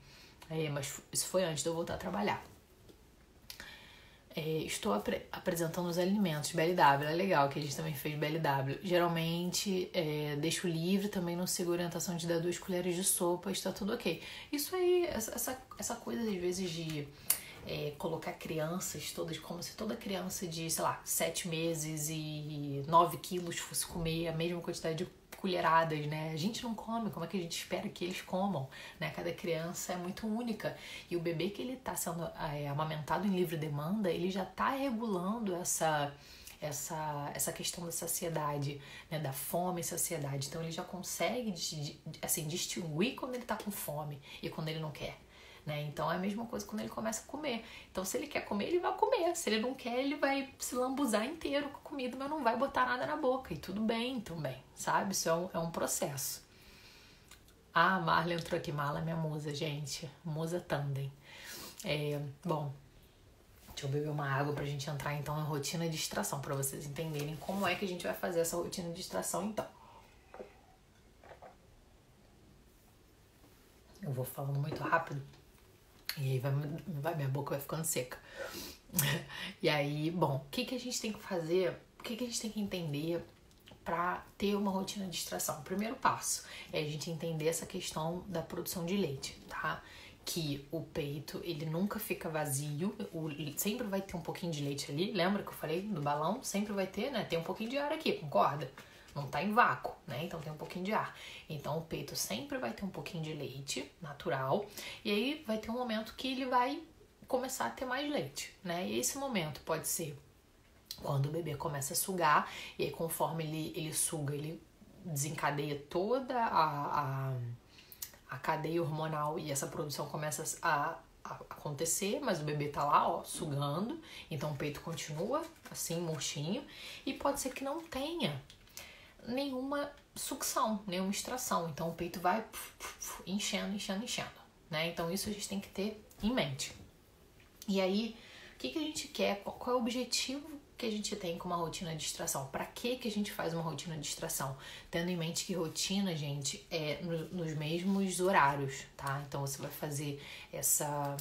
Mas isso foi antes de eu voltar a trabalhar. Estou apresentando os alimentos, BLW, é legal que a gente também fez BLW. Geralmente deixo livre, também não sigo orientação de dar 2 colheres de sopa, está tudo ok. Isso aí, essa coisa às vezes de colocar crianças todas, como se toda criança de, sei lá, 7 meses e 9 quilos fosse comer a mesma quantidade de colheradas, né? A gente não come, como é que a gente espera que eles comam, né? Cada criança é muito única e o bebê que ele tá sendo amamentado em livre demanda, ele já tá regulando essa questão da saciedade, né? Da fome e saciedade. Então ele já consegue assim, distinguir quando ele tá com fome e quando ele não quer. Né? Então é a mesma coisa quando ele começa a comer. Então se ele quer comer, ele vai comer. Se ele não quer, ele vai se lambuzar inteiro com a comida, mas não vai botar nada na boca. E tudo bem também, sabe? Isso é um processo. Ah, a Marla entrou aqui. Marla é minha musa, gente. Musa Tandem. Bom, deixa eu beber uma água pra gente entrar então na rotina de extração, pra vocês entenderem como é que a gente vai fazer essa rotina de extração então. Eu vou falando muito rápido. E aí minha boca vai ficando seca. E aí, bom, o que a gente tem que fazer, o que a gente tem que entender para ter uma rotina de extração? O primeiro passo é a gente entender essa questão da produção de leite, tá? Que o peito, ele nunca fica vazio, sempre vai ter um pouquinho de leite ali. Lembra que eu falei do balão? Sempre vai ter, né? Tem um pouquinho de ar aqui, concorda? Não tá em vácuo, né? Então tem um pouquinho de ar. Então o peito sempre vai ter um pouquinho de leite natural. E aí vai ter um momento que ele vai começar a ter mais leite, né? E esse momento pode ser quando o bebê começa a sugar. E aí conforme ele suga, ele desencadeia toda a cadeia hormonal. E essa produção começa a acontecer, mas o bebê tá lá, ó, sugando. Então o peito continua assim, murchinho. E pode ser que não tenha nenhuma sucção, nenhuma extração. Então o peito vai enchendo, né? Então isso a gente tem que ter em mente. E aí, o que a gente quer? Qual é o objetivo que a gente tem com uma rotina de extração? Para que a gente faz uma rotina de extração? Tendo em mente que rotina, gente, é nos mesmos horários, tá? Então você vai fazer essa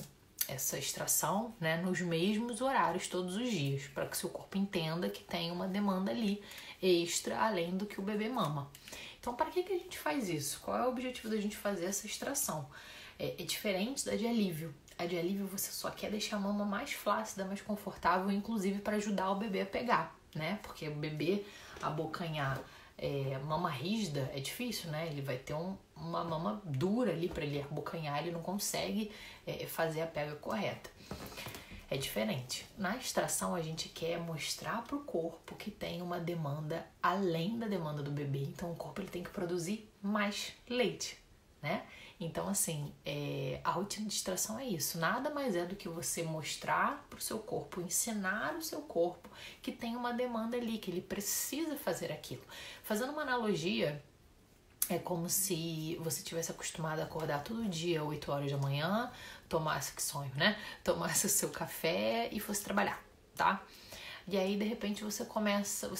extração, né, nos mesmos horários todos os dias, para que seu corpo entenda que tem uma demanda ali extra além do que o bebê mama. Então, para que a gente faz isso? Qual é o objetivo da gente fazer essa extração? É diferente da de alívio. A de alívio você só quer deixar a mama mais flácida, mais confortável, inclusive para ajudar o bebê a pegar, né? Porque o bebê abocanhar mama rígida é difícil, né? Ele vai ter uma mama dura ali para ele abocanhar, ele não consegue fazer a pega correta. É diferente. Na extração, a gente quer mostrar para o corpo que tem uma demanda além da demanda do bebê. Então, o corpo ele tem que produzir mais leite, né? Então, assim, a rotina de extração é isso. Nada mais é do que você mostrar para o seu corpo, ensinar o seu corpo que tem uma demanda ali, que ele precisa fazer aquilo. Fazendo uma analogia, é como se você tivesse acostumado a acordar todo dia, 8 horas da manhã, tomasse, que sonho, né? Tomasse o seu café e fosse trabalhar, tá? E aí, de repente, você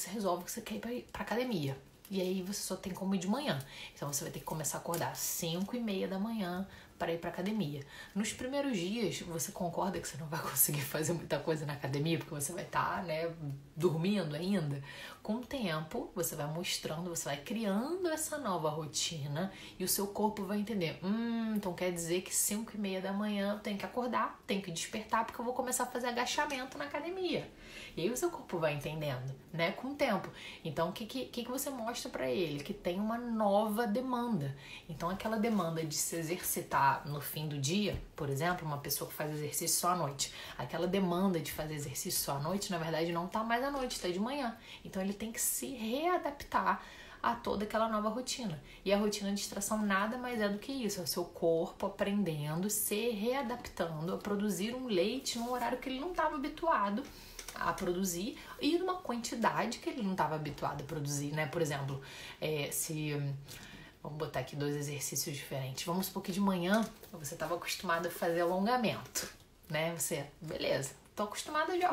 resolve que você quer ir pra academia. E aí você só tem como ir de manhã. Então você vai ter que começar a acordar às 5:30 da manhã para ir pra academia. Nos primeiros dias, você concorda que você não vai conseguir fazer muita coisa na academia, porque você vai estar, né, dormindo ainda? Com o tempo, você vai mostrando, você vai criando essa nova rotina e o seu corpo vai entender. Então quer dizer que 5:30 da manhã eu tenho que acordar, tenho que despertar, porque eu vou começar a fazer agachamento na academia. E aí o seu corpo vai entendendo, né, com o tempo. Então, o que você mostra pra ele? Que tem uma nova demanda. Então, aquela demanda de se exercitar no fim do dia, por exemplo, uma pessoa que faz exercício só à noite. Aquela demanda de fazer exercício só à noite, na verdade, não tá mais à noite, tá de manhã. Então, ele tem que se readaptar a toda aquela nova rotina. E a rotina de extração nada mais é do que isso. É o seu corpo aprendendo, se readaptando a produzir um leite num horário que ele não estava habituado a produzir e numa quantidade que ele não estava habituado a produzir, né? Por exemplo, vamos botar aqui 2 exercícios diferentes. Vamos supor que de manhã você estava acostumado a fazer alongamento, né? Beleza, tô acostumada já,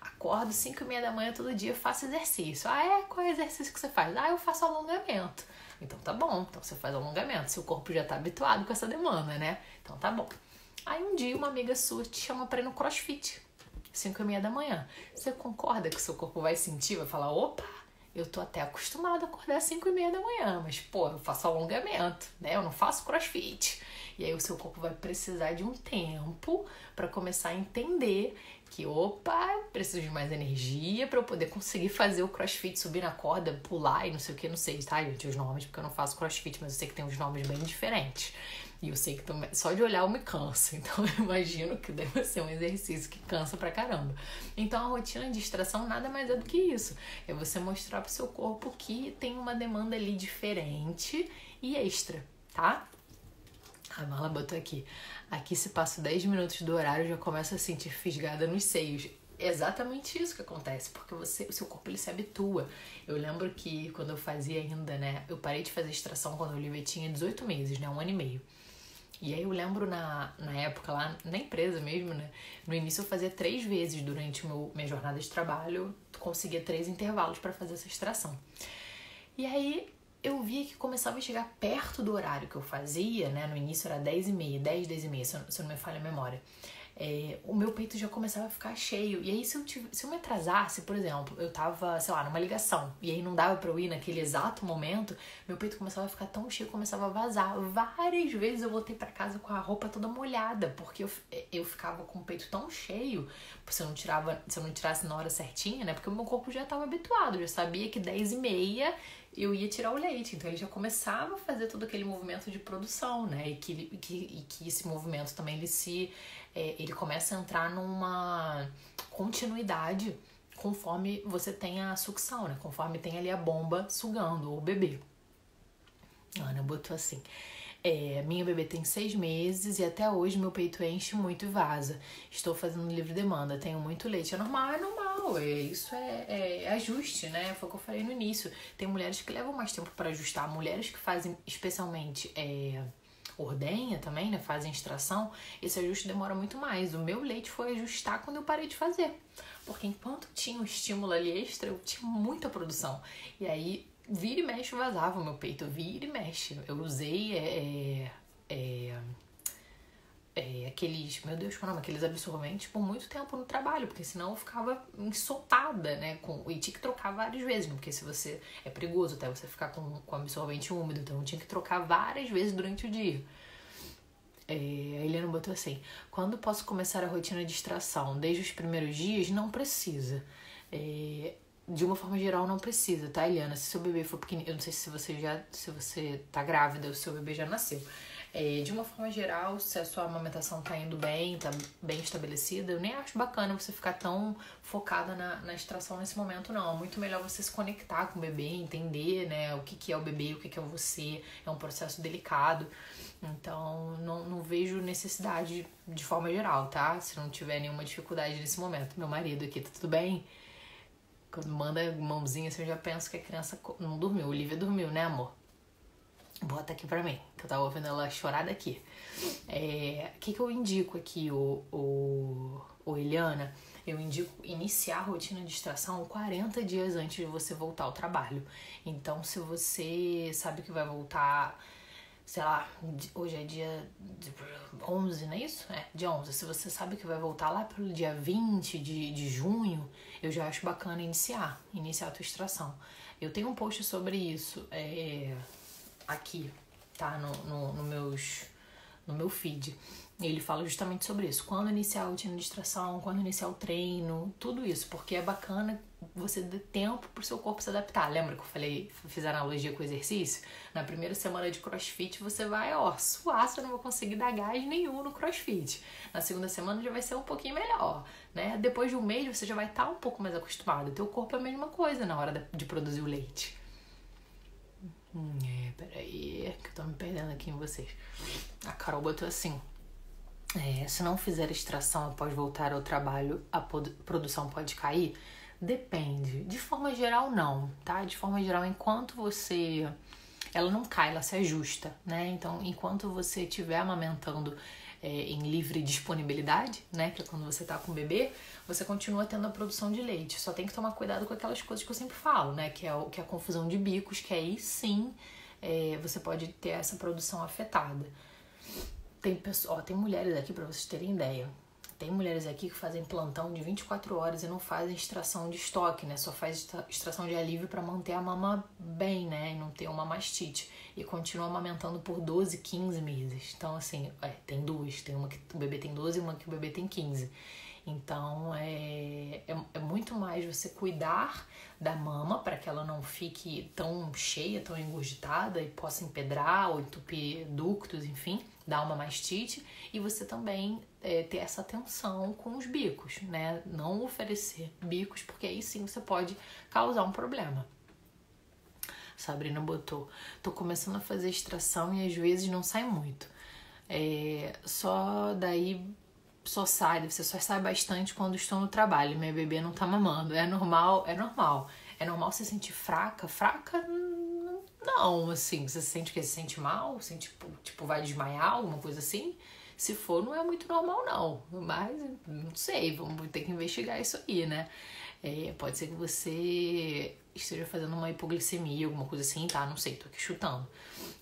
acordo 5:30 da manhã todo dia, faço exercício. Qual é o exercício que você faz? Eu faço alongamento. Então tá bom, então você faz alongamento, seu corpo já tá habituado com essa demanda, né? Então tá bom. Aí um dia uma amiga sua te chama pra ir no CrossFit, 5:30 da manhã. Você concorda que o seu corpo vai sentir, vai falar, opa, eu tô até acostumado a acordar às 5:30 da manhã, mas eu faço alongamento, né? Eu não faço CrossFit. E aí o seu corpo vai precisar de um tempo para começar a entender que, eu preciso de mais energia para eu poder conseguir fazer o CrossFit, subir na corda, pular e não sei o que, não sei, tá, gente, os nomes, porque eu não faço CrossFit, mas eu sei que tem uns nomes bem diferentes. E eu sei que só de olhar eu me canso, então eu imagino que deve ser um exercício que cansa pra caramba. Então a rotina de extração nada mais é do que isso. É você mostrar pro seu corpo que tem uma demanda ali diferente e extra, tá? A Marla botou aqui. Aqui se passa 10 minutos do horário, já começa a sentir fisgada nos seios. É exatamente isso que acontece, porque o seu corpo ele se habitua. Eu lembro que quando eu fazia ainda, né, eu parei de fazer extração quando o Olivia tinha 18 meses, né, 1 ano e meio. E aí eu lembro na época lá, na empresa mesmo, né, no início eu fazia 3 vezes durante minha jornada de trabalho, eu conseguia 3 intervalos para fazer essa extração. E aí eu via que começava a chegar perto do horário que eu fazia, né, no início era 10:30, 10:30, se eu não me falha a memória. O meu peito já começava a ficar cheio. E aí, se eu me atrasasse, por exemplo, eu tava, sei lá, numa ligação, e aí não dava pra eu ir naquele exato momento, meu peito começava a ficar tão cheio, começava a vazar. Várias vezes eu voltei pra casa com a roupa toda molhada, porque eu ficava com o peito tão cheio, se eu não tirasse na hora certinha, né? Porque o meu corpo já tava habituado, já sabia que 10:30 eu ia tirar o leite, então ele já começava a fazer todo aquele movimento de produção, né? E que esse movimento também ele começa a entrar numa continuidade conforme você tem a sucção, né? Conforme tem ali a bomba sugando, ou o bebê. A Ana botou assim. Minha bebê tem 6 meses e até hoje meu peito enche muito e vaza. Estou fazendo livre demanda, tenho muito leite. É normal. Isso é ajuste, né? Foi o que eu falei no início. Tem mulheres que levam mais tempo para ajustar. Mulheres que fazem especialmente ordenha também, né? Fazem extração, esse ajuste demora muito mais. O meu leite foi ajustar quando eu parei de fazer. Porque enquanto tinha um estímulo ali extra, eu tinha muita produção. E aí, vira e mexe, vazava o meu peito. Vira e mexe. Eu usei aqueles, meu Deus, qual é o nome? Aqueles absorventes por muito tempo no trabalho, porque senão eu ficava ensopada, né? E tinha que trocar várias vezes, porque se você, é perigoso até você ficar com absorvente úmido, então eu tinha que trocar várias vezes durante o dia. A Eliana botou assim: quando posso começar a rotina de extração? Desde os primeiros dias? Não precisa. De uma forma geral, não precisa, tá, Eliana? Se seu bebê for pequenininho, eu não sei se você tá grávida ou se seu bebê já nasceu. De uma forma geral, se a sua amamentação tá indo bem, tá bem estabelecida, eu nem acho bacana você ficar tão focada na extração nesse momento, não. É muito melhor você se conectar com o bebê, entender, né, o que é o bebê, o que é você. É um processo delicado. Então, não vejo necessidade de forma geral, tá? Se não tiver nenhuma dificuldade nesse momento. Meu marido aqui, tá tudo bem? Quando manda mãozinha, assim, eu já penso que a criança não dormiu. Olivia dormiu, né, amor? Bota aqui pra mim, que eu tava ouvindo ela chorar daqui. O que eu indico aqui, Eliana? Eu indico iniciar a rotina de extração 40 dias antes de você voltar ao trabalho. Então, se você sabe que vai voltar, sei lá, hoje é dia 11, não é isso? Dia 11. Se você sabe que vai voltar lá pelo dia 20 de junho, eu já acho bacana iniciar a tua extração. Eu tenho um post sobre isso, aqui, tá? No meu feed. Ele fala justamente sobre isso. Quando iniciar a rotina de extração, quando iniciar o treino, tudo isso. Porque é bacana você ter tempo pro seu corpo se adaptar. Lembra que eu fiz a analogia com o exercício? Na primeira semana de crossfit você vai, suar, você não vai conseguir dar gás nenhum no crossfit. Na segunda semana já vai ser um pouquinho melhor, né? Depois de um mês você já vai estar um pouco mais acostumado. O teu corpo é a mesma coisa na hora de produzir o leite. Peraí, que eu tô me perdendo aqui em vocês. A Carol botou assim: se não fizer extração após voltar ao trabalho, a produção pode cair? Depende. De forma geral, não, tá? De forma geral, enquanto você... Ela não cai, ela se ajusta, né? Então, enquanto você estiver amamentando em livre disponibilidade, né? Que é quando você tá com o bebê, você continua tendo a produção de leite. Só tem que tomar cuidado com aquelas coisas que eu sempre falo, né? Que é a confusão de bicos, que aí sim você pode ter essa produção afetada. Tem mulheres aqui, pra vocês terem ideia. Tem mulheres aqui que fazem plantão de 24 horas e não fazem extração de estoque, né? Só faz extração de alívio pra manter a mama bem, né? E não ter uma mastite. E continua amamentando por 12, 15 meses. Então, assim, tem duas. Tem uma que o bebê tem 12 e uma que o bebê tem 15. Então, é muito mais você cuidar da mama para que ela não fique tão cheia, tão engurgitada e possa empedrar ou entupir ductos, enfim, dar uma mastite. E você também ter essa atenção com os bicos, né? Não oferecer bicos, porque aí sim você pode causar um problema. Sabrina botou: tô começando a fazer extração e às vezes não sai muito. Você só sai bastante quando estou no trabalho. Minha bebê não tá mamando. É normal. É normal se sentir fraca. Fraca, não, assim. Você sente que se sente mal? Sente, tipo, vai desmaiar, alguma coisa assim? Se for, não é muito normal, não. Mas, não sei, vamos ter que investigar isso aí, né? Pode ser que você esteja fazendo uma hipoglicemia, alguma coisa assim, tá? Não sei, tô aqui chutando.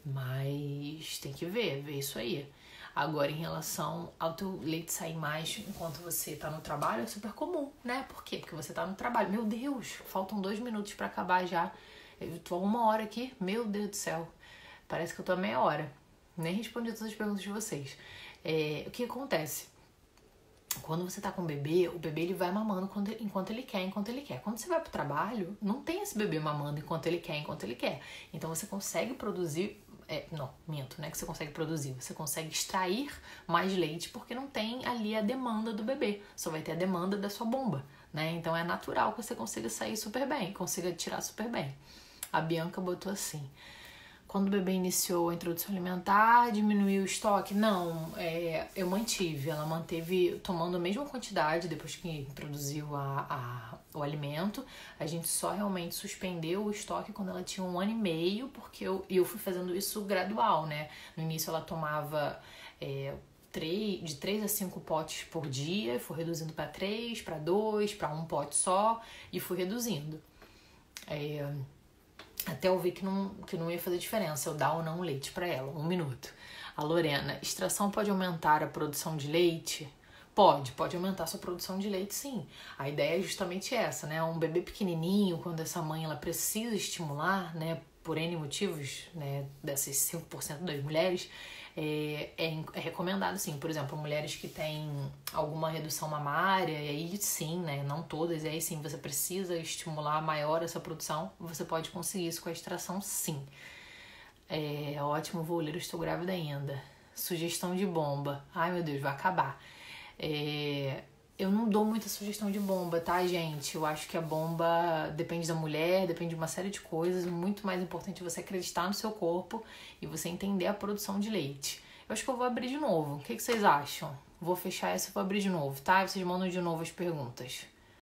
Mas tem que ver isso aí. Agora, em relação ao teu leite sair mais enquanto você tá no trabalho, é super comum, né? Por quê? Porque você tá no trabalho. Meu Deus, faltam 2 minutos pra acabar já. Eu tô 1 hora aqui. Meu Deus do céu. Parece que eu tô a meia hora. Nem respondi todas as perguntas de vocês. O que acontece? Quando você tá com o bebê ele vai mamando enquanto ele quer. Quando você vai pro trabalho, não tem esse bebê mamando enquanto ele quer. Então você consegue produzir... não é que você consegue produzir, você consegue extrair mais leite porque não tem ali a demanda do bebê, só vai ter a demanda da sua bomba, né? Então é natural que você consiga sair super bem, consiga tirar super bem. A Bianca botou assim: Quando o bebê iniciou a introdução alimentar, diminuiu o estoque? Não, eu mantive. Ela manteve tomando a mesma quantidade depois que introduziu o alimento. A gente só realmente suspendeu o estoque quando ela tinha 1 ano e meio, porque eu fui fazendo isso gradual, né? No início ela tomava de 3 a 5 potes por dia, fui reduzindo para 3, para 2, para 1 pote só, e fui reduzindo. Até eu ver que não ia fazer diferença eu dar ou não leite para ela. 1 minuto. A Lorena, extração pode aumentar a produção de leite? Pode aumentar a sua produção de leite, sim. A ideia é justamente essa, né? Um bebê pequenininho, quando essa mãe ela precisa estimular, né? Por N motivos, né? Dessas 5% das mulheres, é recomendado, sim. Por exemplo, mulheres que têm alguma redução mamária, e aí sim, né? Não todas, e aí sim você precisa estimular maior essa produção, você pode conseguir isso com a extração, sim. Ótimo, vou ler, eu estou grávida ainda. Sugestão de bomba. Ai, meu Deus, vai acabar. Eu não dou muita sugestão de bomba, tá, gente? Eu acho que a bomba depende da mulher, depende de uma série de coisas. Muito mais importante é você acreditar no seu corpo e você entender a produção de leite. Eu acho que eu vou abrir de novo. O que vocês acham? Vou fechar essa e vou abrir de novo, tá? Vocês mandam de novo as perguntas.